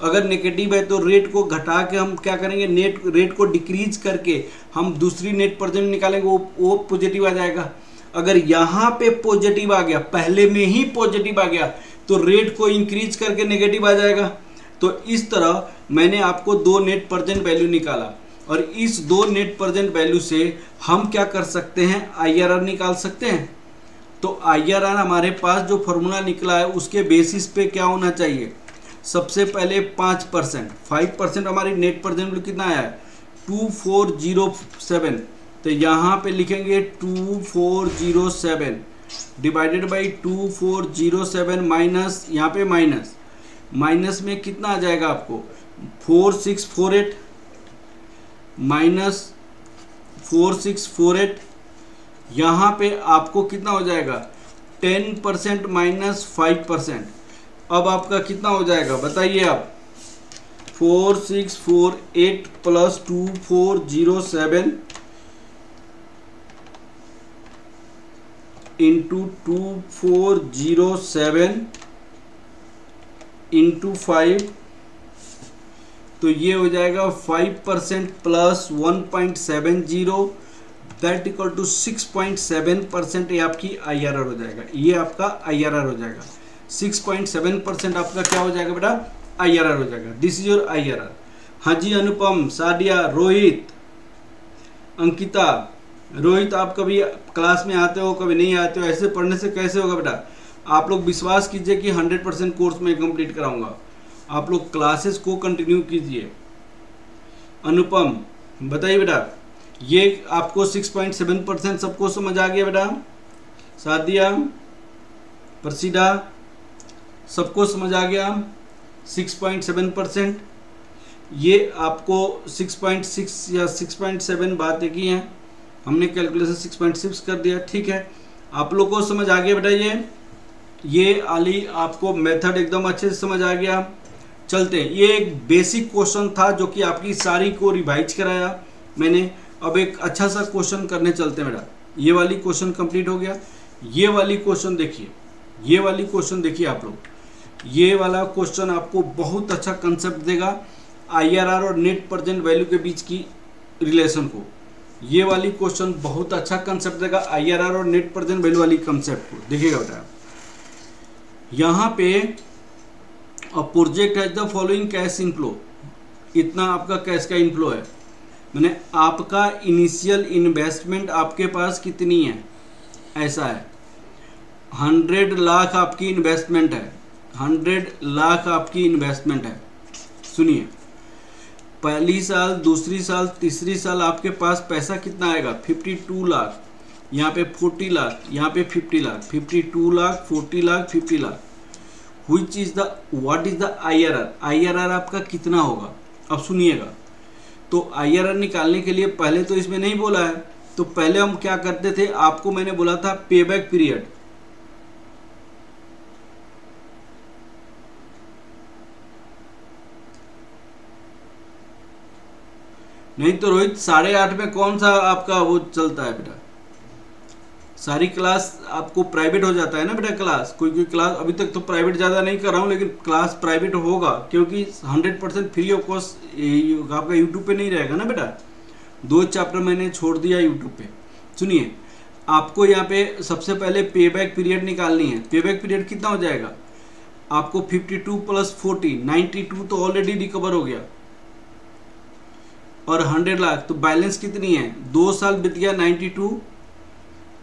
अगर नेगेटिव है तो रेट को घटा के हम क्या करेंगे, नेट रेट को डिक्रीज करके हम दूसरी नेट प्रेजेंट निकालेंगे, वो पॉजिटिव आ जाएगा। अगर यहाँ पे पॉजिटिव आ गया, पहले में ही पॉजिटिव आ गया, तो रेट को इंक्रीज करके नेगेटिव आ जाएगा। तो इस तरह मैंने आपको दो नेट प्रेजेंट वैल्यू निकाला, और इस दो नेट प्रेजेंट वैल्यू से हम क्या कर सकते हैं, IRR निकाल सकते हैं। तो IRR हमारे पास जो फॉर्मूला निकला है उसके बेसिस पे क्या होना चाहिए, सबसे पहले 5% हमारी नेट प्रेजेंट वैल्यू कितना आया है 2407, तो यहाँ पे लिखेंगे 2407 डिवाइडेड बाई 2407 माइनस, यहाँ पे माइनस में कितना आ जाएगा आपको 4648 माइनस 4648, यहाँ पे आपको कितना हो जाएगा 10% माइनस 5%। अब आपका कितना हो जाएगा बताइए आप, 4648 प्लस 2407 इंटू 2407 इंटू 5 तो ये हो जाएगा 5% प्लस 1.70 दैट इक्वल टू 6.7%। ये आपकी IRR हो जाएगा, ये आपका IRR हो जाएगा। 6.7% आपका क्या हो जाएगा बेटा, IRR हो जाएगा। This is your IRR। हाँ जी, अनुपम, सादिया, रोहित, अंकिता। रोहित, आप कभी क्लास में आते हो, कभी नहीं आते हो, ऐसे पढ़ने से कैसे होगा बेटा? आप लोग विश्वास कीजिए कि 100% कोर्स में कंप्लीट कराऊंगा। आप लोग क्लासेस को कंटिन्यू कीजिए। अनुपम बताइए बेटा, ये आपको 6.7% सबको समझ आ गया बेटा? सादिया, प्रसिदा, सबको समझ आ गया? 6.7%। ये आपको 6.6 या 6.7 बात एक ही है, हमने कैलकुलेशन 6.6 कर दिया। ठीक है, आप लोग को समझ आ गया बेटा? ये आली आपको मेथड एकदम अच्छे से समझ आ गया। चलते हैं, ये एक बेसिक क्वेश्चन था जो कि आपकी सारी को रिवाइज कराया मैंने। अब एक अच्छा सा क्वेश्चन करने चलते हैं बेटा। ये वाली क्वेश्चन कंप्लीट हो गया। ये वाली क्वेश्चन देखिए, ये वाली क्वेश्चन देखिए आप लोग। ये वाला क्वेश्चन आपको बहुत अच्छा कंसेप्ट देगा IRR और नेट प्रेजेंट वैल्यू के बीच की रिलेशन को। ये वाली क्वेश्चन बहुत अच्छा कंसेप्ट देगा IRR और नेट प्रेजेंट वैल्यू वाली कंसेप्ट को। देखिएगा बेटा, यहाँ पे प्रोजेक्ट है द फॉलोइंग कैश इनफ्लो, इतना आपका कैश का इनफ्लो है। मैंने आपका इनिशियल इन्वेस्टमेंट आपके पास कितनी है, ऐसा है 100 लाख आपकी इन्वेस्टमेंट है, 100 लाख आपकी इन्वेस्टमेंट है। सुनिए, पहली साल, दूसरी साल, तीसरी साल आपके पास पैसा कितना आएगा, 52 लाख, यहाँ पे 40 लाख, यहाँ पे 50 lakh, 52 lakh, 40 lakh, 50 lakh. Which is the, what is the IRR? IRR आपका कितना होगा? अब सुनिएगा, तो IRR निकालने के लिए पहले तो इसमें नहीं बोला है, तो पहले हम क्या करते थे, आपको मैंने बोला था पेबैक पीरियड। नहीं तो रोहित 8:30 में कौन सा आपका वो चलता है बेटा? सारी क्लास आपको प्राइवेट हो जाता है ना बेटा। क्लास कोई क्लास अभी तक तो प्राइवेट ज़्यादा नहीं कर रहा हूँ, लेकिन क्लास प्राइवेट होगा क्योंकि 100% फ्री ऑफ कॉस्ट आपका यूट्यूब पे नहीं रहेगा ना बेटा। 2 चैप्टर मैंने छोड़ दिया यूट्यूब पे। सुनिए, आपको यहाँ पे सबसे पहले पेबैक पीरियड निकालनी है। पेबैक पीरियड कितना हो जाएगा आपको, 52 प्लस 40, 92 तो ऑलरेडी रिकवर हो गया, और 100 लाख, तो बैलेंस कितनी है, 2 साल बीत गया, 92,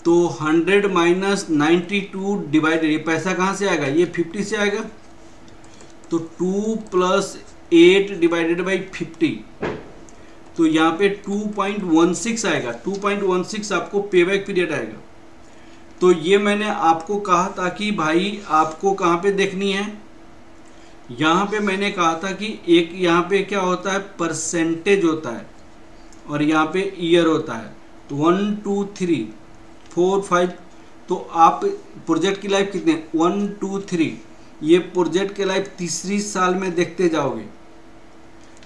तो 100 माइनस 92 डिवाइडेड, ये पैसा कहाँ से आएगा, ये 50 से आएगा, तो 2 प्लस 8 डिवाइडेड बाई 50, तो यहाँ पे 2.16 आएगा। 2.16 आपको पेबैक पीरियड आएगा। तो ये मैंने आपको कहा था कि भाई आपको कहाँ पे देखनी है, यहाँ पे मैंने कहा था कि एक यहाँ पे क्या होता है, परसेंटेज होता है, और यहाँ पे ईयर होता है। तो 1 2 3 4 5, तो आप प्रोजेक्ट की लाइफ कितने, 1 2 3, ये प्रोजेक्ट की लाइफ तीसरी साल में देखते जाओगे,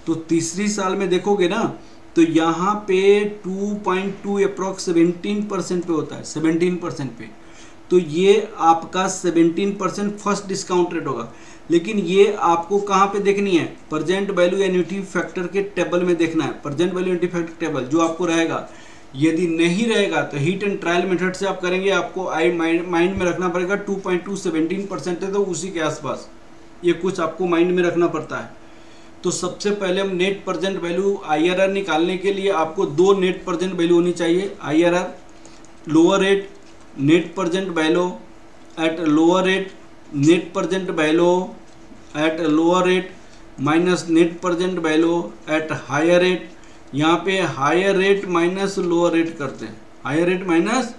तो तीसरी साल में देखोगे ना, तो यहाँ पे 2.2 अप्रॉक्स 17% पे होता है, 17% पे। तो ये आपका 17% फर्स्ट डिस्काउंट रेट होगा। लेकिन ये आपको कहाँ पे देखनी है, प्रेजेंट वैल्यू एन्युटी फैक्टर के टेबल में देखना है। Present value annuity factor table जो आपको रहेगा, यदि नहीं रहेगा तो हीट एंड ट्रायल मेथड से आप करेंगे। आपको माइंड में रखना पड़ेगा 2.2 17% है, तो उसी के आसपास ये कुछ आपको माइंड में रखना पड़ता है। तो सबसे पहले हम नेट प्रेजेंट वैल्यू IRR निकालने के लिए आपको 2 नेट प्रेजेंट वैल्यू होनी चाहिए। IRR lower rate, net present value at lower rate, net present value at lower rate minus net present value at higher rate. यहाँ पे higher rate minus lower rate करते हैं, higher rate minus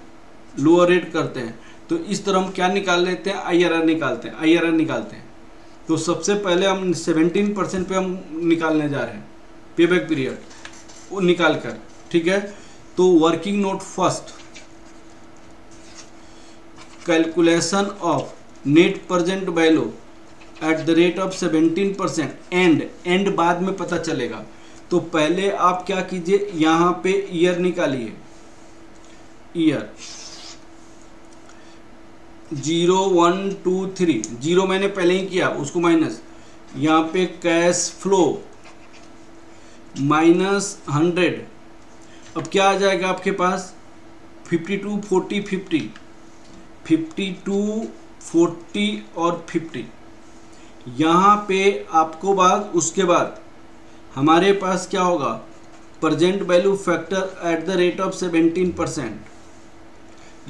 lower rate करते हैं। तो इस तरह हम क्या निकाल लेते हैं, IRR निकालते हैं, IRR निकालते हैं। तो सबसे पहले हम 17% पे हम निकालने जा रहे हैं पेबैक पीरियड, वो निकाल कर, ठीक है। तो working note first, calculation of net present value at the rate of 17%, and बाद में पता चलेगा। तो पहले आप क्या कीजिए, यहाँ पे ईयर निकालिए, ईयर 0 1 2 3, 0 मैंने पहले ही किया, उसको माइनस, यहाँ पे कैश फ्लो -100। अब क्या आ जाएगा आपके पास 52, 40, 50, 52, 40 और 50। यहाँ पे आपको उसके बाद हमारे पास क्या होगा, present value factor at the rate of 17%।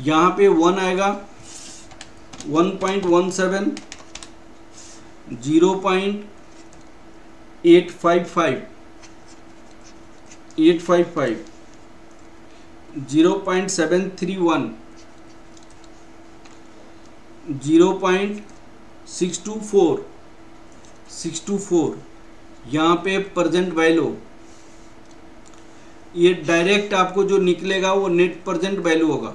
यहाँ पे 1 आएगा, 1.17, 0.855, 0.731, 0.624, 624। यहाँ पे प्रेजेंट वैल्यू, ये डायरेक्ट आपको जो निकलेगा वो नेट प्रेजेंट वैल्यू होगा,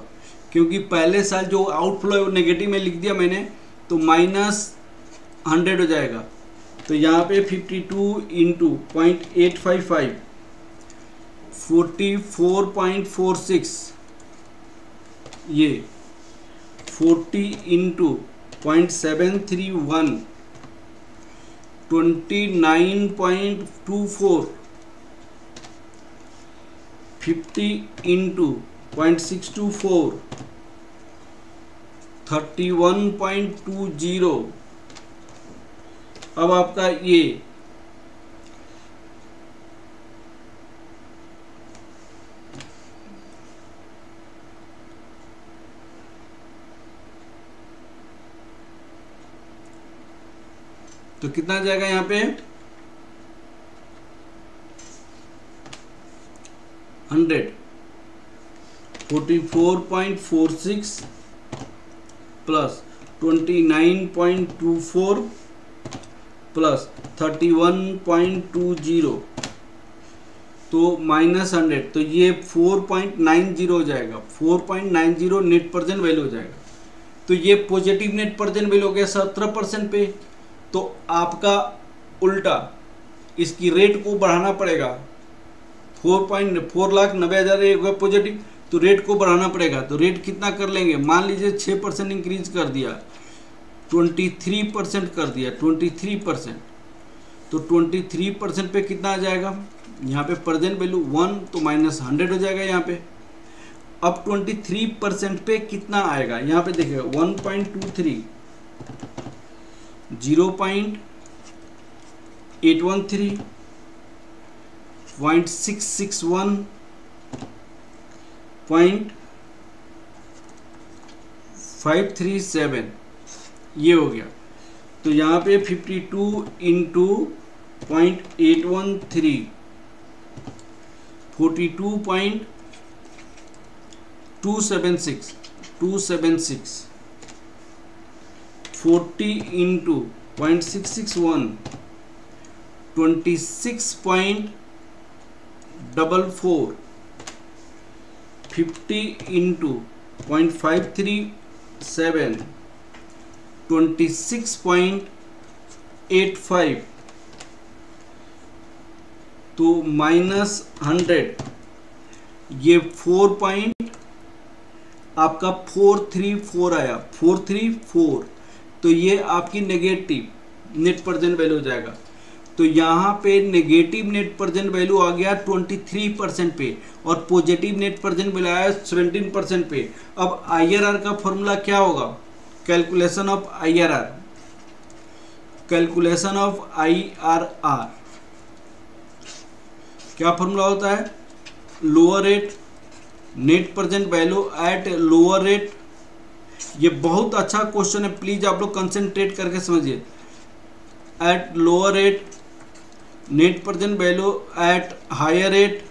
क्योंकि पहले साल जो आउटफ्लो नेगेटिव में लिख दिया मैंने, तो -100 हो जाएगा। तो यहाँ पे 52 इंटू 0.855, 44.46, ये 40 इंटू 0.731, 29.24, 50 इंटू 0.624, 31.20। अब आपका ये तो कितना जाएगा यहाँ पे 100, 44.46 प्लस 29.24 प्लस 31.20, तो -100, तो ये 4.90 हो जाएगा, 4.90 नेट प्रेजेंट वैल्यू हो जाएगा। तो ये पॉजिटिव नेट प्रेजेंट वैल्यू हो गया 17% पे। तो आपका उल्टा इसकी रेट को बढ़ाना पड़ेगा, 4,90,000 पॉजिटिव, तो रेट को बढ़ाना पड़ेगा। तो रेट कितना कर लेंगे, मान लीजिए 6% इंक्रीज कर दिया, 23% कर दिया, 23%, तो 23% पे कितना आ जाएगा, यहाँ पे प्रेजेंट वैल्यू 1, तो -100 हो जाएगा यहाँ पे। अब 23% पे कितना आएगा, यहाँ पे देखिएगा 1.23, 0.813, 0.661, 0.537, ये हो गया। तो यहाँ पे 52 इंटू 0.813, 42.276, 40 इंटू 0.661, 26.44, 50 इंटू 0.537, 26.85, तो -100, ये 4.434 आया, 434, तो ये आपकी नेगेटिव नेट प्रेजेंट वैल्यू हो जाएगा। तो यहाँ पे नेगेटिव नेट प्रेजेंट वैल्यू आ गया 23% पे, और पॉजिटिव नेट प्रेजेंट वैल्यू आया 17% पे। अब IRR का फॉर्मूला क्या होगा, calculation of IRR, calculation of IRR क्या फॉर्मूला होता है, lower rate net present value at lower rate. ये बहुत अच्छा क्वेश्चन है, प्लीज आप लोग कंसंट्रेट करके समझिए। At lower rate net present value at higher rate,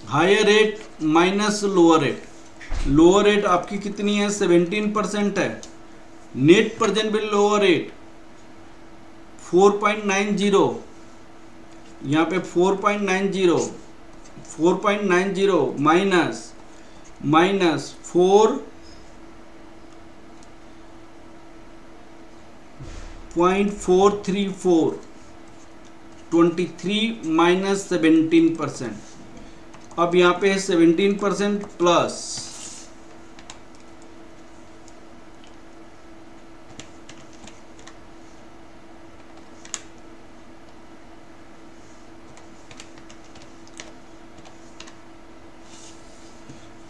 higher rate minus lower rate. Lower rate आपकी कितनी है, 17% है। Net present value lower rate 4.90, यहाँ पे 4.90 माइनस 4.434, 23 माइनस 17%। अब यहाँ पे 17% प्लस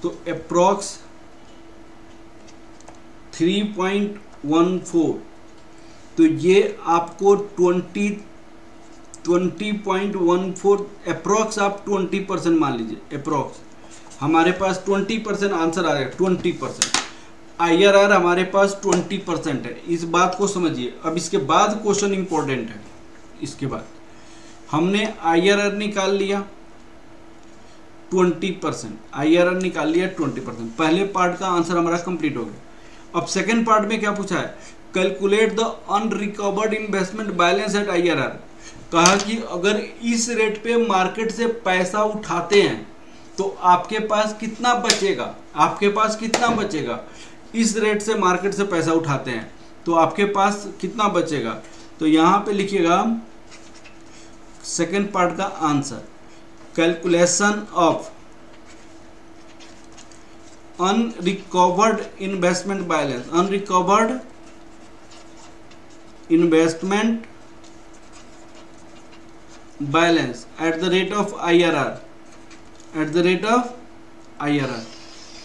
तो अप्रॉक्स 3.14, तो ये आपको 20.14 अप्रॉक्स, आप 20% मान लीजिए अप्रॉक्स। हमारे पास 20% आंसर आ रहा है, 20% IRR हमारे पास 20% है। इस बात को समझिए। अब इसके बाद क्वेश्चन इंपॉर्टेंट है। इसके बाद हमने IRR निकाल लिया 20%, IRR निकाल लिया 20%। पहले पार्ट का आंसर हमारा कंप्लीट हो गया। अब सेकंड पार्ट में क्या पूछा है, calculate the unrecovered investment balance at IRR। कहा कि अगर इस रेट पे मार्केट से पैसा उठाते हैं तो आपके पास कितना बचेगा, आपके पास कितना बचेगा। इस रेट से मार्केट से पैसा उठाते हैं तो आपके पास कितना बचेगा। तो यहां पे लिखिएगा सेकंड पार्ट का answer, calculation of unrecovered investment balance, unrecovered investment balance at the rate of IRR, at the rate of IRR,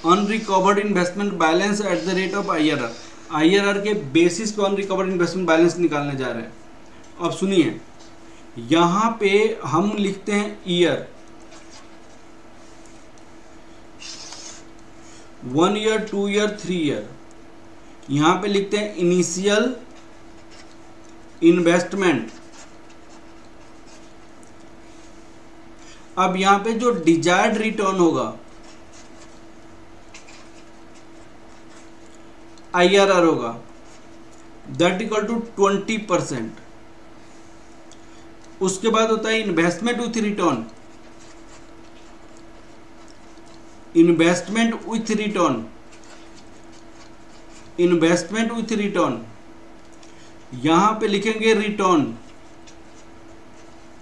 unrecovered investment balance at the rate of IRR। IRR के बेसिस पे unrecovered investment balance निकालने जा रहे हैं। अब सुनिए, यहां पे हम लिखते हैं ईयर, 1 ईयर, 2 ईयर, 3 ईयर। यहां पे लिखते हैं इनिशियल इन्वेस्टमेंट। अब यहां पे जो डिजायर्ड रिटर्न होगा IRR होगा, दैट इक्वल टू 20%। उसके बाद होता है investment with return, investment with return, investment with return. यहां पे लिखेंगे रिटर्न,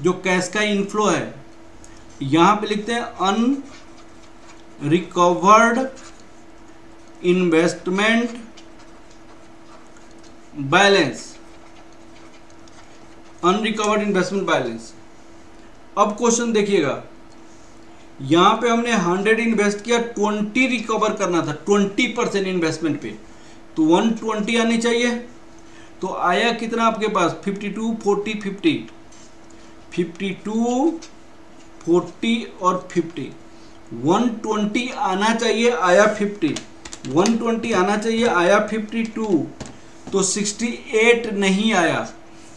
जो कैश का इनफ्लो है। यहां पे लिखते हैं unrecovered investment balance, unrecovered investment balance. अब क्वेश्चन देखिएगा, यहां पे हमने 100 इन्वेस्ट किया, 20 रिकवर करना था 20% इन्वेस्टमेंट पे, तो 120 आनी चाहिए। तो आया कितना आपके पास, 52, 40, 50, 52, 40 और 50, 120 आना चाहिए, आया 50, 120 आना चाहिए, आया 52, तो 68 नहीं आया।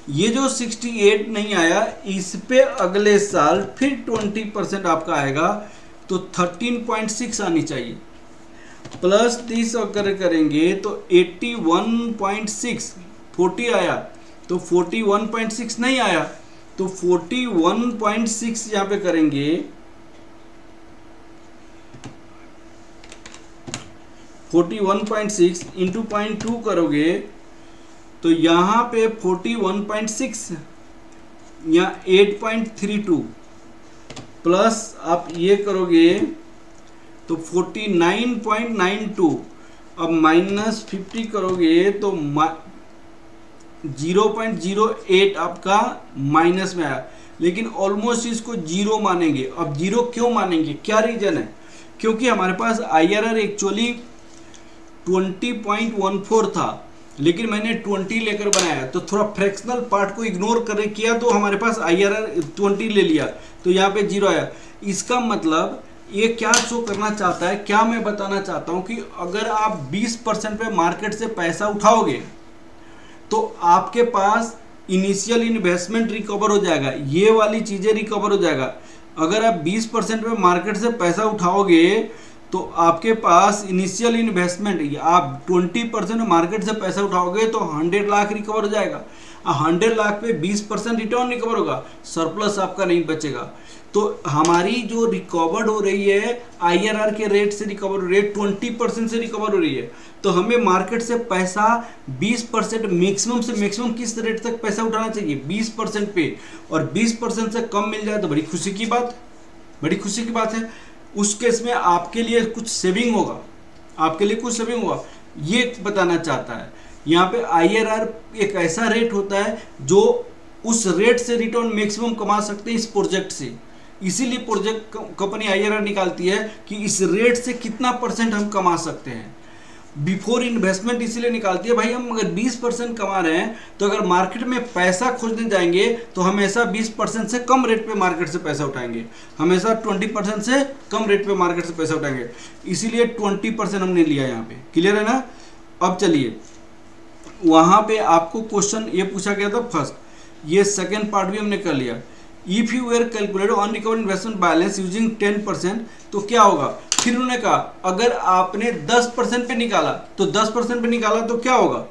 ये जो 68 नहीं आया, इस पे अगले साल फिर 20% आपका आएगा, तो 13.6 आनी चाहिए। प्लस 30 अगर करेंगे तो 81.6, 40 आया, तो 41.6 नहीं आया, तो 41.6 यहाँ पे करेंगे, 41.6 इंटू 0.2 करोगे तो यहाँ पे 41.6 या 8.32 प्लस आप ये करोगे तो 49.92, अब माइनस 50 करोगे तो 0.08 आपका माइनस में आया, लेकिन ऑलमोस्ट इसको जीरो मानेंगे। अब जीरो क्यों मानेंगे, क्या रीजन है, क्योंकि हमारे पास IRR एक्चुअली 20.14 था, लेकिन मैंने 20 लेकर बनाया, तो थोड़ा फ्रैक्शनल पार्ट को इग्नोर कर किया तो हमारे पास IRR 20 ले लिया, तो यहाँ पे जीरो आया। इसका मतलब ये क्या शो करना चाहता है, क्या मैं बताना चाहता हूँ कि अगर आप 20% पे मार्केट से पैसा उठाओगे तो आपके पास इनिशियल इन्वेस्टमेंट रिकवर हो जाएगा, ये वाली चीज़ें रिकवर हो जाएगा। अगर आप 20% पे मार्केट से पैसा उठाओगे तो आपके पास इनिशियल इन्वेस्टमेंट, आप 20% मार्केट से पैसा उठाओगे तो 100 लाख रिकवर हो जाएगा। 100 लाख पे 20% रिटर्न रिकवर होगा, सरप्लस आपका नहीं बचेगा। तो हमारी जो रिकवर्ड हो रही है IRR के रेट से रिकवर हो रही है, 20% से रिकवर हो रही है। तो हमें मार्केट से पैसा 20% मैक्सिमम से मैक्सिमम किस रेट तक पैसा उठाना चाहिए, 20% पे, और 20% से कम मिल जाए तो बड़ी खुशी की बात, बड़ी खुशी की बात है। उस केस में आपके लिए कुछ सेविंग होगा, आपके लिए कुछ सेविंग होगा, ये बताना चाहता है। यहाँ पे IRR एक ऐसा रेट होता है जो उस रेट से रिटर्न मैक्सिमम कमा सकते हैं इस प्रोजेक्ट से। इसीलिए प्रोजेक्ट कंपनी IRR निकालती है कि इस रेट से कितना % हम कमा सकते हैं। बिफोर इन्वेस्टमेंट इसीलिए निकालती है भाई, हम अगर 20% कमा रहे हैं तो अगर मार्केट में पैसा खोजने जाएंगे तो हमेशा 20% से कम रेट पे मार्केट से पैसा उठाएंगे, हमेशा 20% से कम रेट पे मार्केट से पैसा उठाएंगे। इसीलिए 20% हमने लिया यहाँ पे। क्लियर है ना? अब चलिए, वहाँ पे आपको क्वेश्चन ये पूछा गया था फर्स्ट, ये सेकेंड पार्ट भी हमने कर लिया। If you were calculate unrecovered investment balance using 10%, तो क्या होगा? फिर उन्होंने कहा अगर आपने 10% पे निकाला तो 10% पे निकाला तो क्या होगा?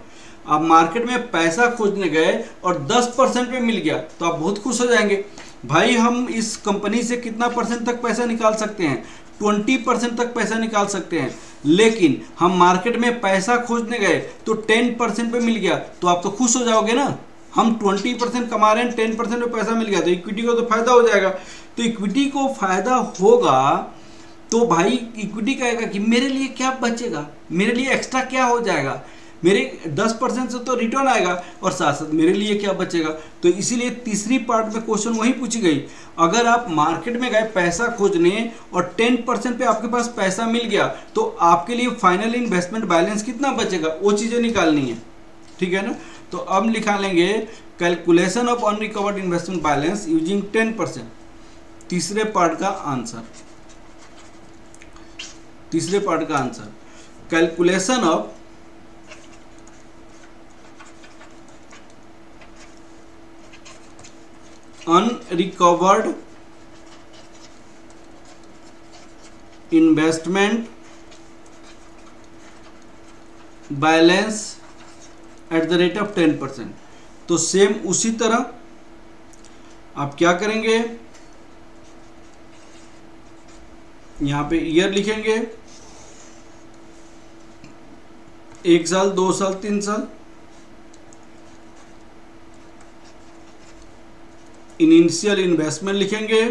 आप मार्केट में पैसा खोजने गए और 10% पे मिल गया तो आप बहुत खुश हो जाएंगे। भाई हम इस कंपनी से कितना % तक पैसा निकाल सकते हैं? 20% तक पैसा निकाल सकते हैं। लेकिन हम मार्केट में पैसा खोजने गए तो 10% पे मिल गया तो आप तो खुश हो जाओगे ना। हम 20% कमा रहे हैं, 10% में पैसा मिल गया तो इक्विटी को तो फायदा हो जाएगा। तो इक्विटी को फायदा होगा तो भाई इक्विटी कहेगा कि मेरे लिए क्या बचेगा, मेरे लिए एक्स्ट्रा क्या हो जाएगा, मेरे 10% से तो रिटर्न आएगा और साथ साथ मेरे लिए क्या बचेगा। तो इसीलिए तीसरी पार्ट में क्वेश्चन वही पूछी गई, अगर आप मार्केट में गए पैसा खोजने और 10% पे आपके पास पैसा मिल गया तो आपके लिए फाइनल इन्वेस्टमेंट बैलेंस कितना बचेगा, वो चीज़ें निकालनी है। ठीक है ना? तो अब निकालेंगे calculation of unrecovered investment balance using 10%। तीसरे पार्ट का आंसर, तीसरे पार्ट का answer, calculation of unrecovered investment balance at the rate of 10%। तो सेम उसी तरह आप क्या करेंगे, यहां पे ईयर लिखेंगे, 1 साल, 2 साल, 3 साल, इनिशियल इन्वेस्टमेंट लिखेंगे,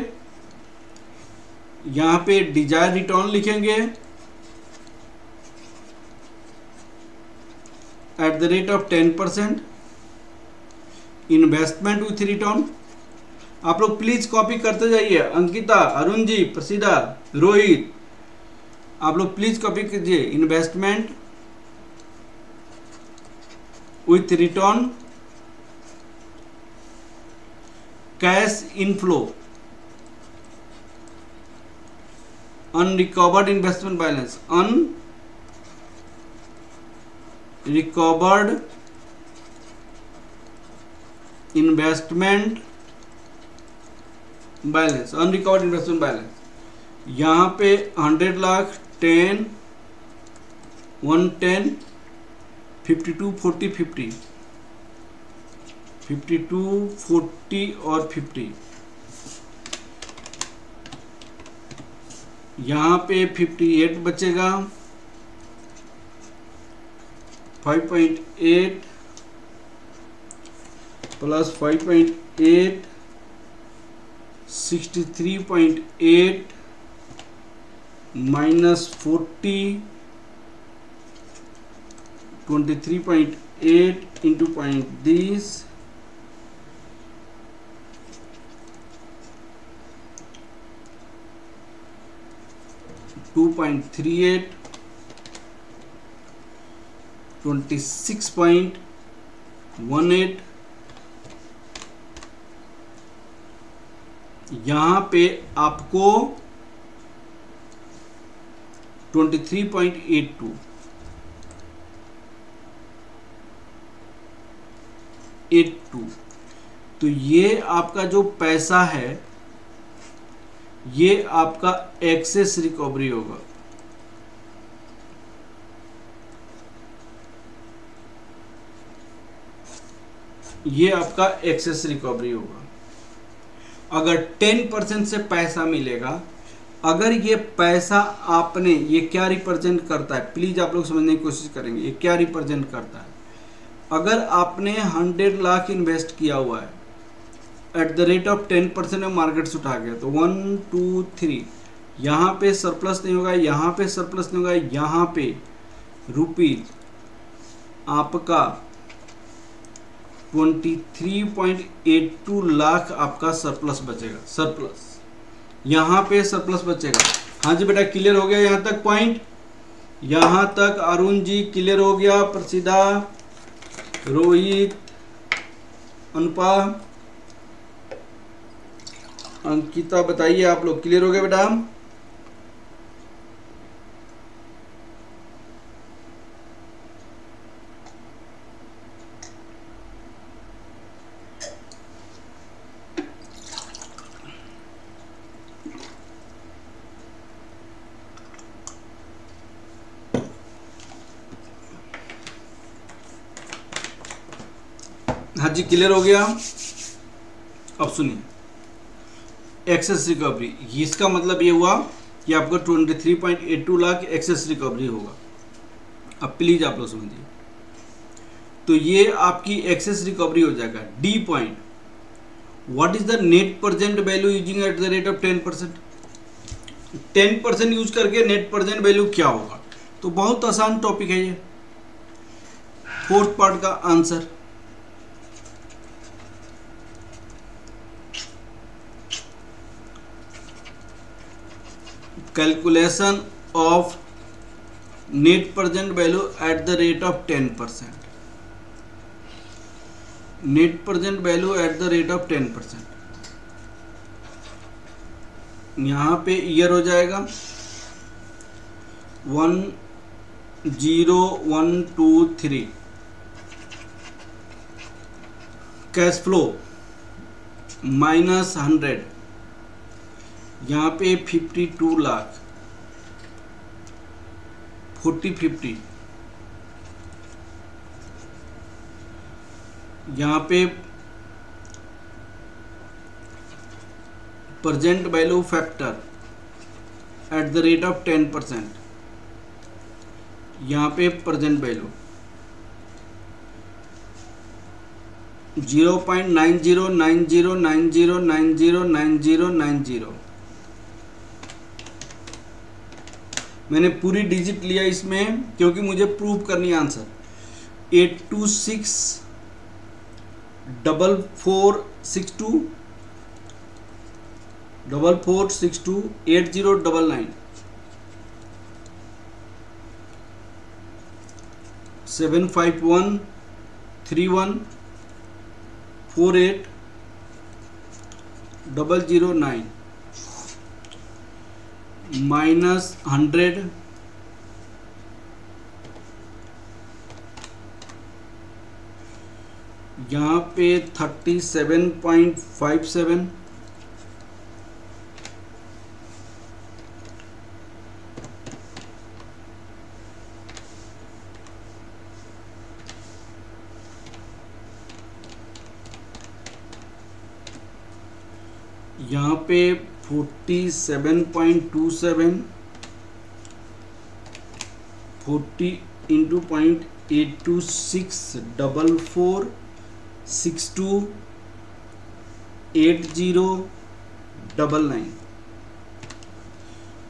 यहां पे डिजायर रिटर्न लिखेंगे at the rate of 10%, investment with return. आप लोग प्लीज कॉपी करते जाइए, अंकिता, अरुण जी, प्रसिदा, रोहित, आप लोग प्लीज कॉपी कीजिए। Investment with return, cash inflow, unrecovered investment balance, unrecovered investment balance, unrecovered investment balance. यहाँ पे 100 लाख, 10, 110, 52, 40, 50, 52, 40 और 50। यहाँ पे 58 बचेगा, 5.8 plus 5.8 63.8 minus 40 23.8 into point this 2.38 26.18। यहाँ पे आपको 23.82 तो ये आपका जो पैसा है ये आपका एक्सेस रिकवरी होगा। ये आपका एक्सेस रिकवरी होगा। अगर 10% से पैसा मिलेगा, अगर ये पैसा आपने, ये क्या रिप्रेजेंट करता है, प्लीज आप लोग समझने की कोशिश करेंगे ये क्या रिप्रेजेंट करता है। अगर आपने 100 लाख इन्वेस्ट किया हुआ है एट द रेट ऑफ 10% में मार्केट से उठा गया तो 1 2 3 यहाँ पे सरप्लस नहीं होगा, यहाँ पे सरप्लस नहीं होगा, यहाँ पे रुपीज आपका 23.82 लाख आपका सरप्लस बचेगा, सरप्लस। यहाँ पे सरप्लस बचेगा। हाँ जी बेटा, क्लियर हो गया यहाँ तक पॉइंट? यहाँ तक अरुण जी क्लियर हो गया? प्रसिद्धा, रोहित, अनुपा, अंकिता, बताइए आप लोग क्लियर हो गए बेटा? हाँ जी क्लियर हो गया। अब सुनिए, एक्सेस रिकवरी, इसका मतलब ये हुआ कि आपको 23.82 लाख एक्सेस रिकवरी होगा। अब प्लीज आप लोग समझिए, तो ये आपकी एक्सेस रिकवरी हो जाएगा। D point, what is the net present value using at the rate of 10%। 10% use करके नेट प्रेजेंट वैल्यू क्या होगा? तो बहुत आसान टॉपिक है ये, फोर्थ पार्ट का answer. Calculation of net present value at the rate of 10%। Net present value at the rate of 10%। यहाँ पे ईयर हो जाएगा 10123। कैश फ्लो -100, यहाँ पे 52 लाख, 40-50, यहाँ पे present value factor at the rate of 10%, यहाँ पे प्रेजेंट वैल्यू 0.909090909090। मैंने पूरी डिजिट लिया इसमें क्योंकि मुझे प्रूव करनी है आंसर। 8264462 4462 8099 75131 48009 -100 यहाँ पे 37.57 यहाँ पे 47.27 40 into 0.8264462 8099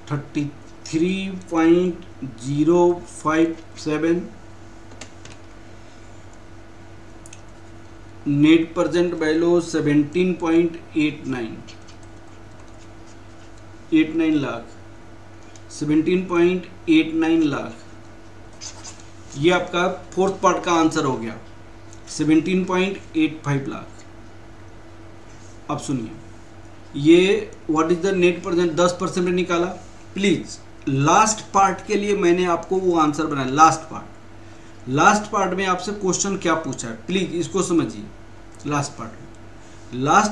33.057 net present value 17.89 lakh, 17.89 lakh. ये आपका फोर्थ पार्ट का आंसर हो गया, 17.85 लाख। अब सुनिए, ये what is the net present 10% निकाला। प्लीज लास्ट पार्ट के लिए मैंने आपको वो आंसर बनाया। लास्ट पार्ट में आपसे क्वेश्चन क्या पूछा है, प्लीज इसको समझिए। लास्ट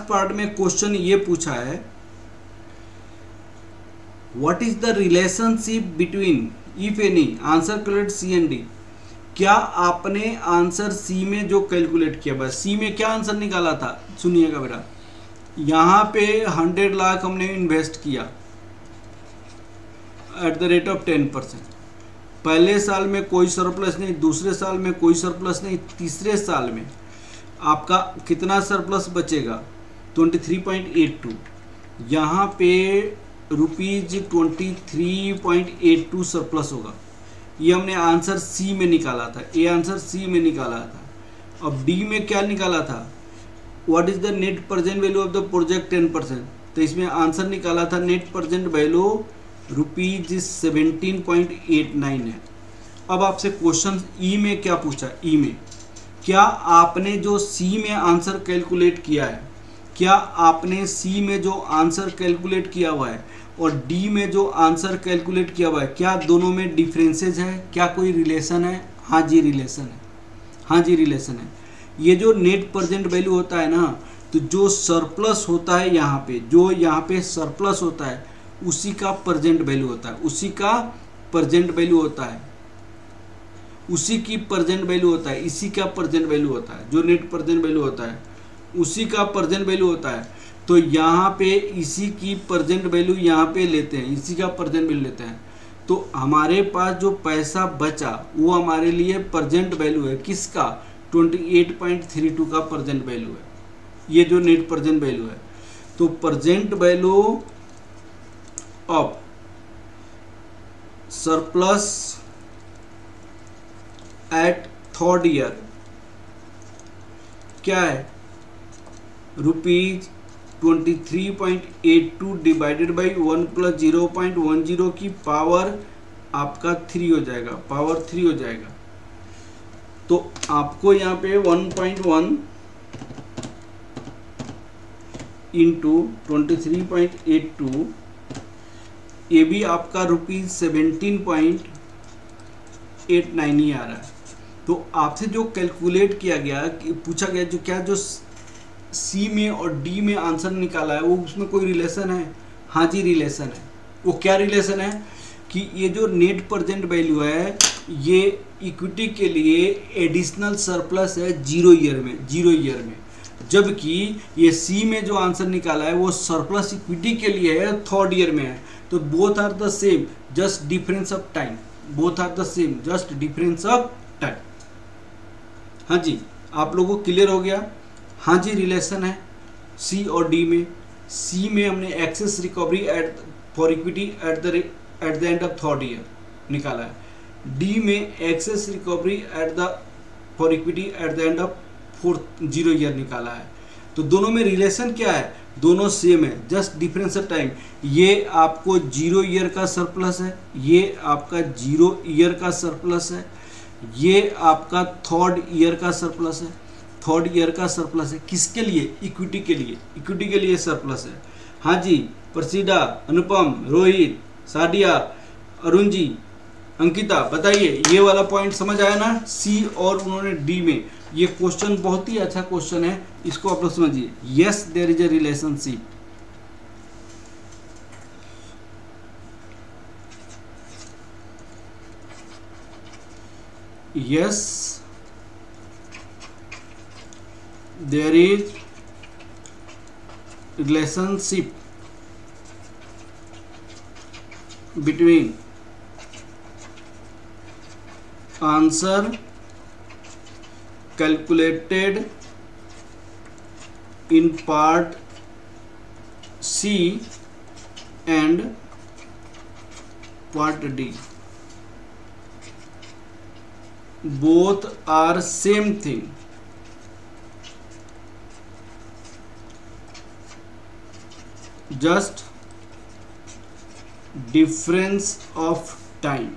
पार्ट में क्वेश्चन ये पूछा है, what is the relationship between if any answer calculate C and D. क्या आपने आंसर सी में जो कैलकुलेट किया, बस सी में क्या आंसर निकाला था सुनिएगा बेटा। यहाँ पे 100 लाख हमने इन्वेस्ट किया एट द रेट ऑफ 10%। पहले साल में कोई सरप्लस नहीं, दूसरे साल में कोई सरप्लस नहीं, तीसरे साल में आपका कितना सरप्लस बचेगा 23.82। यहाँ पे ₹23.82 सरप्लस होगा। ये हमने आंसर सी में निकाला था, ये आंसर सी में निकाला था। अब डी में क्या निकाला था, what is the net present value of the project 10%। तो इसमें आंसर निकाला था नेट प्रेजेंट वैल्यू ₹17.89 है। अब आपसे क्वेश्चन ई में क्या पूछा, ई में क्या आपने जो सी में आंसर कैलकुलेट किया है, क्या आपने सी में जो आंसर कैलकुलेट किया हुआ है और डी में जो आंसर कैलकुलेट किया हुआ है, क्या दोनों में डिफरेंसेज है, क्या कोई रिलेशन है? हाँ जी रिलेशन है, हाँ जी रिलेशन है। ये जो नेट प्रेजेंट वैल्यू होता है ना, तो जो सरप्लस होता है यहाँ पे, जो यहाँ पे सरप्लस होता है उसी का प्रेजेंट वैल्यू होता है, उसी का प्रेजेंट वैल्यू होता है, उसी की प्रेजेंट वैल्यू होता है, इसी का प्रेजेंट वैल्यू होता है। जो नेट प्रेजेंट वैल्यू होता है उसी का प्रेजेंट वैल्यू होता है। तो यहाँ पे इसी की प्रेजेंट वैल्यू यहाँ पे लेते हैं, इसी का प्रेजेंट वैल्यू लेते हैं, तो हमारे पास जो पैसा बचा वो हमारे लिए प्रेजेंट वैल्यू है, किसका? 28.32 का प्रेजेंट वैल्यू है, ये जो नेट प्रेजेंट वैल्यू है। तो present value of surplus at third year क्या है? ₹23.82 डिवाइडेड बाई 1 + 0.10 की पावर आपका 3 हो जाएगा, पावर 3 हो जाएगा। तो आपको यहाँ पे 1.1 इंटू 23.82, ये भी आपका ₹17.89 ही आ रहा है। तो आपसे जो कैलकुलेट किया गया, पूछा गया जो क्या, जो सी में और डी में आंसर निकाला है वो उसमें कोई रिलेशन है? हाँ जी रिलेशन है। वो क्या रिलेशन है कि ये जो नेट प्रेजेंट वैल्यू है ये इक्विटी के लिए एडिशनल सरप्लस है 0 ईयर में, 0 ईयर में, जबकि ये सी में जो आंसर निकाला है वो सरप्लस इक्विटी के लिए है, थर्ड ईयर में है। तो both are the same, just difference of time, both are the same, just difference of time. हाँ जी, आप लोगों को क्लियर हो गया? हाँ जी रिलेशन है सी और डी में। सी में हमने excess recovery at for equity at the end of third year निकाला है, डी में excess recovery at the for equity at the end of 0 year निकाला है। तो दोनों में रिलेशन क्या है? दोनों सेम है, जस्ट डिफरेंस ऑफ टाइम। ये आपको 0 ईयर का सरप्लस है, ये आपका 0 ईयर का सरप्लस है, ये आपका थर्ड ईयर का सरप्लस है, थर्ड ईयर का सरप्लस है। किसके लिए? इक्विटी के लिए, इक्विटी के लिए सरप्लस है। हाँ जी, प्रसीदा, अनुपम, रोहित, सादिया, अरुण जी, अंकिता, बताइए ये वाला पॉइंट समझ आया ना? सी और उन्होंने डी में। ये क्वेश्चन बहुत ही अच्छा क्वेश्चन है, इसको आप लोग समझिए। Yes there is a relationship, yes there is relationship between answer calculated in part C and part D. Both are same thing, just difference of time.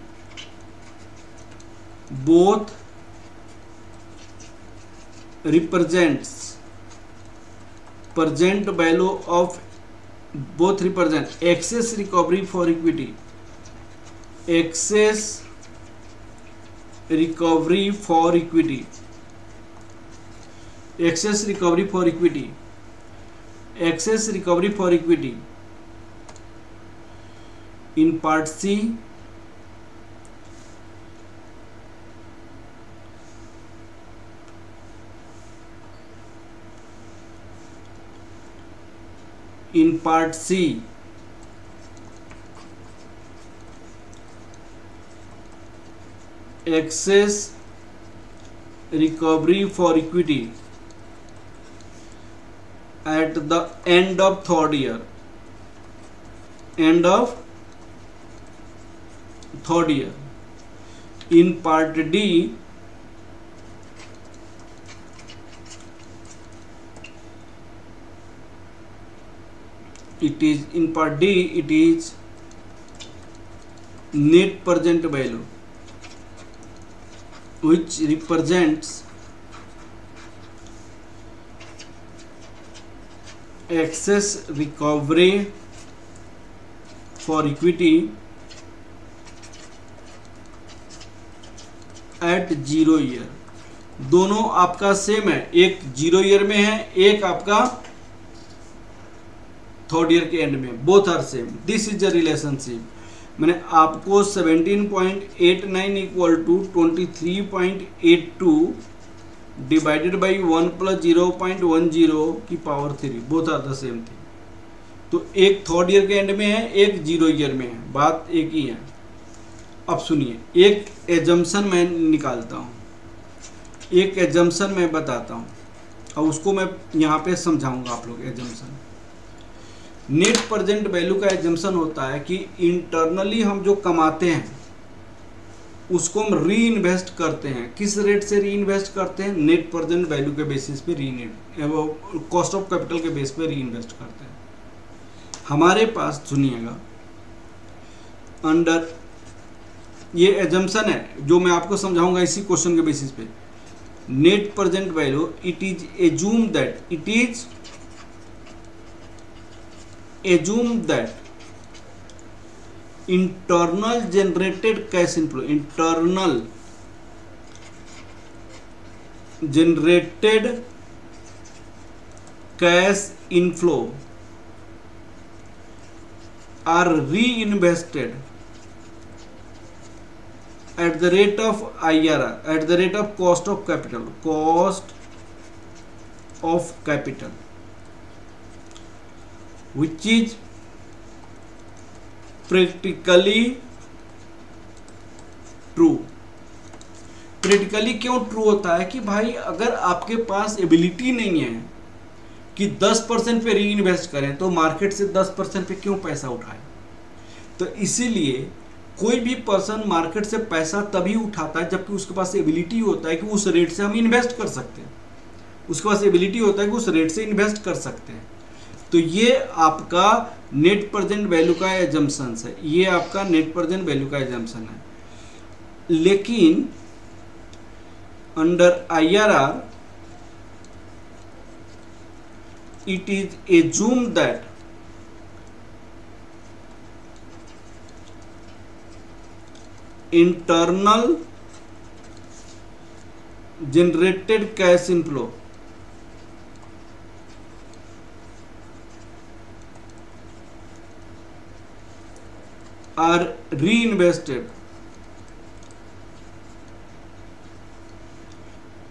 Both represents present value of, both represent excess recovery for equity, excess recovery for equity, excess recovery for equity, excess recovery for equity in part C in part C excess recovery for equity at the end of third year, end of third year. In part D it is in part D, it is net present value which represents excess recovery for equity at 0 year. दोनों आपका same है, एक 0 year में है, एक आपका 3rd year के end में, both are same. This is the relationship. मैंने आपको 17.89 equal to 23.82 divided by 1 plus 0.10 की power 3, both are the same thing. तो एक 3rd ईयर के एंड में है, एक 0 ईयर में है, बात एक ही है। अब सुनिए, एक एजम्पशन मैं निकालता हूँ, एक एजम्पशन मैं बताता हूँ और उसको मैं यहाँ पे समझाऊंगा आप लोग। एजम्पशन, नेट प्रेजेंट वैल्यू का एजम्पशन होता है कि इंटरनली हम जो कमाते हैं उसको हम री इन्वेस्ट करते हैं। किस रेट से री इन्वेस्ट करते हैं? नेट प्रेजेंट वैल्यू के बेसिस पे कॉस्ट ऑफ कैपिटल के बेस पे री इन्वेस्ट करते हैं। हमारे पास सुनिएगा, अंडर ये एजम्पशन है जो मैं आपको समझाऊंगा इसी क्वेश्चन के बेसिस पे। Net present value, it is assume that internal generated cash inflow, internal generated cash inflow are reinvested at the rate of IRR, at the rate of cost of capital, which is practically true। Practically क्यों true होता है कि भाई अगर आपके पास ability नहीं है कि 10% पे री इन्वेस्ट करें तो मार्केट से 10% पे क्यों पैसा उठाए। तो इसीलिए कोई भी पर्सन मार्केट से पैसा तभी उठाता है जबकि उसके पास एबिलिटी होता है कि उस रेट से हम इन्वेस्ट कर सकते हैं, उसके पास एबिलिटी होता है कि उस रेट से इन्वेस्ट कर सकते हैं। तो ये आपका नेट प्रेजेंट वैल्यू का एजम्पशन है, ये आपका नेट प्रेजेंट वैल्यू का एजम्पशन है। लेकिन under IRR it is assumed that internal generated cash inflow are reinvested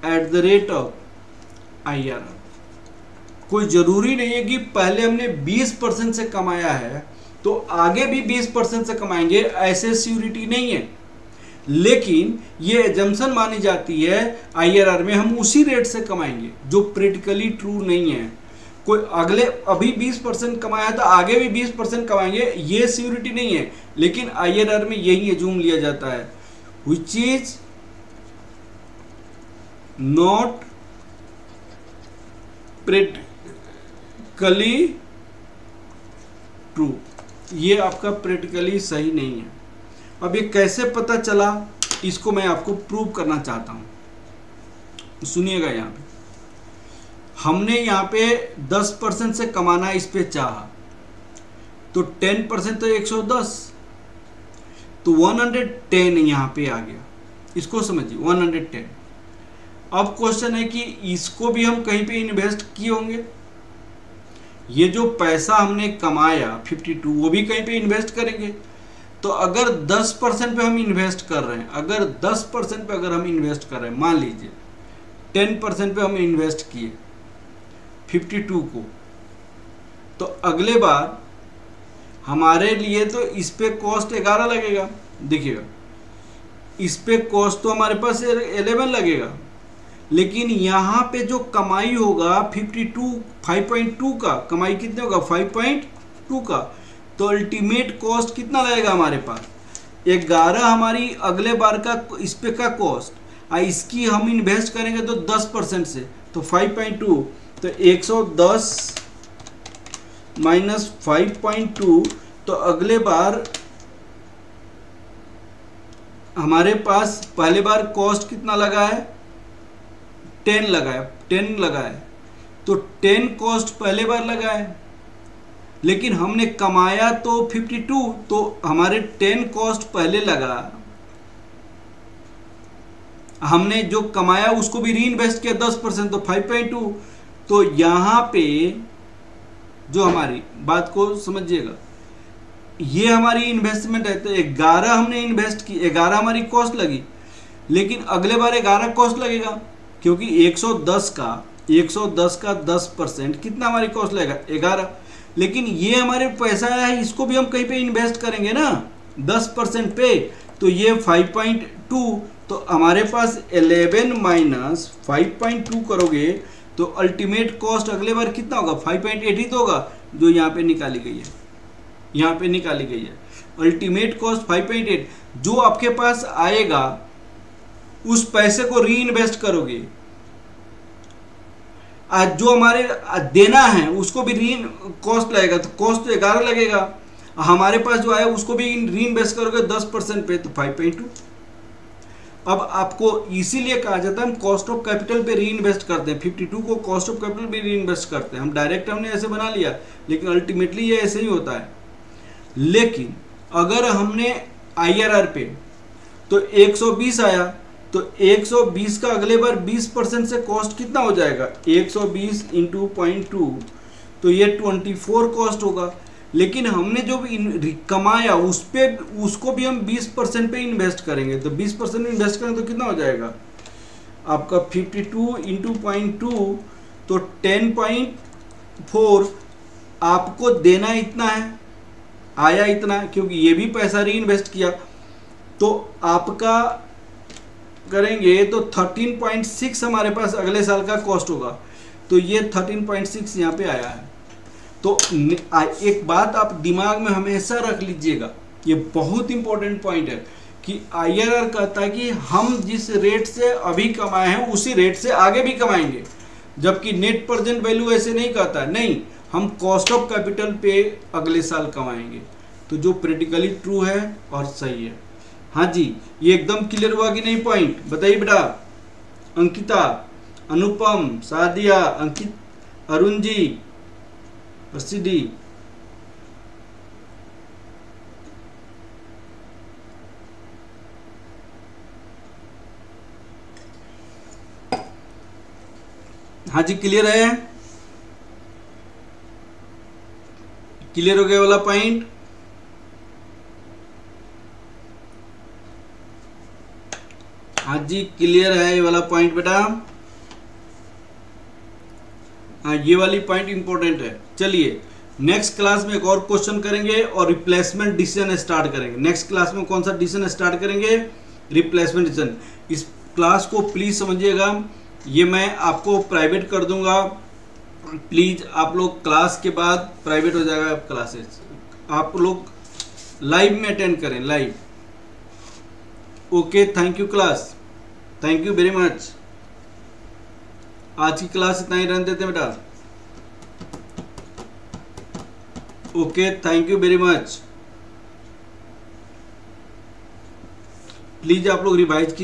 at the rate of IRR। कोई जरूरी नहीं है कि पहले हमने 20% से कमाया है तो आगे भी 20% से कमाएंगे, ऐसे सिक्योरिटी नहीं है। लेकिन ये एजम्पशन मानी जाती है IRR में हम उसी रेट से कमाएंगे, जो प्रैक्टिकली ट्रू नहीं है। कोई अगले अभी 20% कमाया तो आगे भी 20% कमाएंगे, ये सिक्योरिटी नहीं है। लेकिन IRR में यही एज्यूम लिया जाता है, which is not practically true, ये आपका प्रैक्टिकली सही नहीं है। अब ये कैसे पता चला, इसको मैं आपको प्रूव करना चाहता हूं। सुनिएगा, यहाँ पे हमने यहाँ पे 10% से कमाना इस पे चाहा तो 10% तो 110, तो 110 यहाँ पे आ गया। इसको समझिए, 110। अब क्वेश्चन है कि इसको भी हम कहीं पे इन्वेस्ट किए होंगे। ये जो पैसा हमने कमाया 52, वो भी कहीं पे इन्वेस्ट करेंगे। तो अगर 10% पे हम इन्वेस्ट कर रहे हैं, अगर 10% पे अगर हम इन्वेस्ट कर रहे हैं, मान लीजिए 10% पे हम इन्वेस्ट किए 52 को, तो अगले बार हमारे लिए तो इस पे कॉस्ट 11 लगेगा। देखिएगा, इस पे कॉस्ट तो हमारे पास 11 लगेगा, लेकिन यहाँ पे जो कमाई होगा 5.2 का, कमाई कितने होगा 5.2 का, तो अल्टीमेट कॉस्ट कितना लगेगा हमारे पास 11 हमारी अगले बार का इस पे का कॉस्ट, इसकी हम इन्वेस्ट करेंगे तो 10% से, तो 5.2, तो 110 माइनस 5.2, तो अगले बार हमारे पास पहले बार कॉस्ट कितना लगा है, 10 लगा है, तो 10 कॉस्ट पहले बार लगा है, लेकिन हमने कमाया तो 52, तो हमारे 10 कॉस्ट पहले लगा, हमने जो कमाया उसको भी री इन्वेस्ट किया 10%, तो 5.2। तो यहां पे जो हमारी बात को समझिएगा, ये हमारी इन्वेस्टमेंट है, तो 11 हमने इन्वेस्ट की, 11 हमारी कॉस्ट लगी, लेकिन अगले बार 11 कॉस्ट लगेगा, क्योंकि 110 का 10% कितना हमारी कॉस्ट लगेगा, 11। लेकिन ये हमारे पैसा है, इसको भी हम कहीं पे इन्वेस्ट करेंगे ना 10% पे, तो ये 5.2, तो हमारे पास 11 माइनस 5.2 करोगे तो अल्टीमेट कॉस्ट अगले बार कितना होगा, 5.8 ही तो होगा, जो यहाँ पे निकाली गई है, यहाँ पे निकाली गई है अल्टीमेट कॉस्ट 5.8। जो आपके पास आएगा उस पैसे को री इन्वेस्ट करोगे, आज जो हमारे देना है उसको भी री कॉस्ट लगेगा, तो कॉस्ट तो 11 लगेगा, हमारे पास जो आया उसको भी री इन्वेस्ट करोगे 10% पे, तो 5.2। अब आपको इसीलिए कहा जाता है हम कॉस्ट ऑफ कैपिटल पे री इन्वेस्ट करते हैं, 52 को कॉस्ट ऑफ कैपिटल पे री इन्वेस्ट करते हैं, हम डायरेक्ट हमने ऐसे बना लिया, लेकिन अल्टीमेटली ये ऐसे ही होता है। लेकिन अगर हमने IRR पे तो 120 आया, तो 120 का अगले बार 20% से कॉस्ट कितना हो जाएगा, 120 इंटू 0.2, तो ये 24 कॉस्ट होगा। लेकिन हमने जो भी कमाया उसको भी हम 20% पे इन्वेस्ट करेंगे, तो 20% इन्वेस्ट करेंगे तो कितना हो जाएगा आपका 52 इंटू 0.2, तो 10.4। आपको देना इतना है, आया इतना है, क्योंकि ये भी पैसा री इन्वेस्ट किया, तो आपका करेंगे तो 13.6 हमारे पास अगले साल का कॉस्ट होगा, तो ये 13.6 यहाँ पे आया है। तो एक बात आप दिमाग में हमेशा रख लीजिएगा, ये बहुत इंपॉर्टेंट पॉइंट है कि IRR कहता है कि हम जिस रेट से अभी कमाए हैं उसी रेट से आगे भी कमाएंगे, जबकि नेट प्रेजेंट वैल्यू ऐसे नहीं कहता है, नहीं, हम कॉस्ट ऑफ कैपिटल पे अगले साल कमाएंगे। तो जो प्रैक्टिकली ट्रू है और सही है। हाँ जी, ये एकदम क्लियर हुआ कि नहीं पॉइंट, बताइए बेटा। अंकिता, अनुपम, सादिया, अंकित, अरुण जी, डी। हाँ जी, क्लियर है, क्लियर हो गया वाला पॉइंट। हाँ जी, क्लियर है ये वाला पॉइंट बेटा। हाँ, ये वाली पॉइंट इंपॉर्टेंट है। चलिए नेक्स्ट क्लास में एक और क्वेश्चन करेंगे और रिप्लेसमेंट डिसीजन स्टार्ट करेंगे। नेक्स्ट क्लास में कौन सा डिसीजन स्टार्ट करेंगे, रिप्लेसमेंट डिसीजन। इस क्लास को प्लीज समझिएगा, ये मैं आपको प्राइवेट कर दूंगा, प्लीज आप लोग क्लास के बाद प्राइवेट हो जाएगा क्लासेस, आप लोग लाइव में अटेंड करें, live. Okay, thank you class, thank you very much. आज की क्लास इतना ही रहने देते बेटा। Okay, thank you very much. Please आप लोग रिवाइज कीजिए।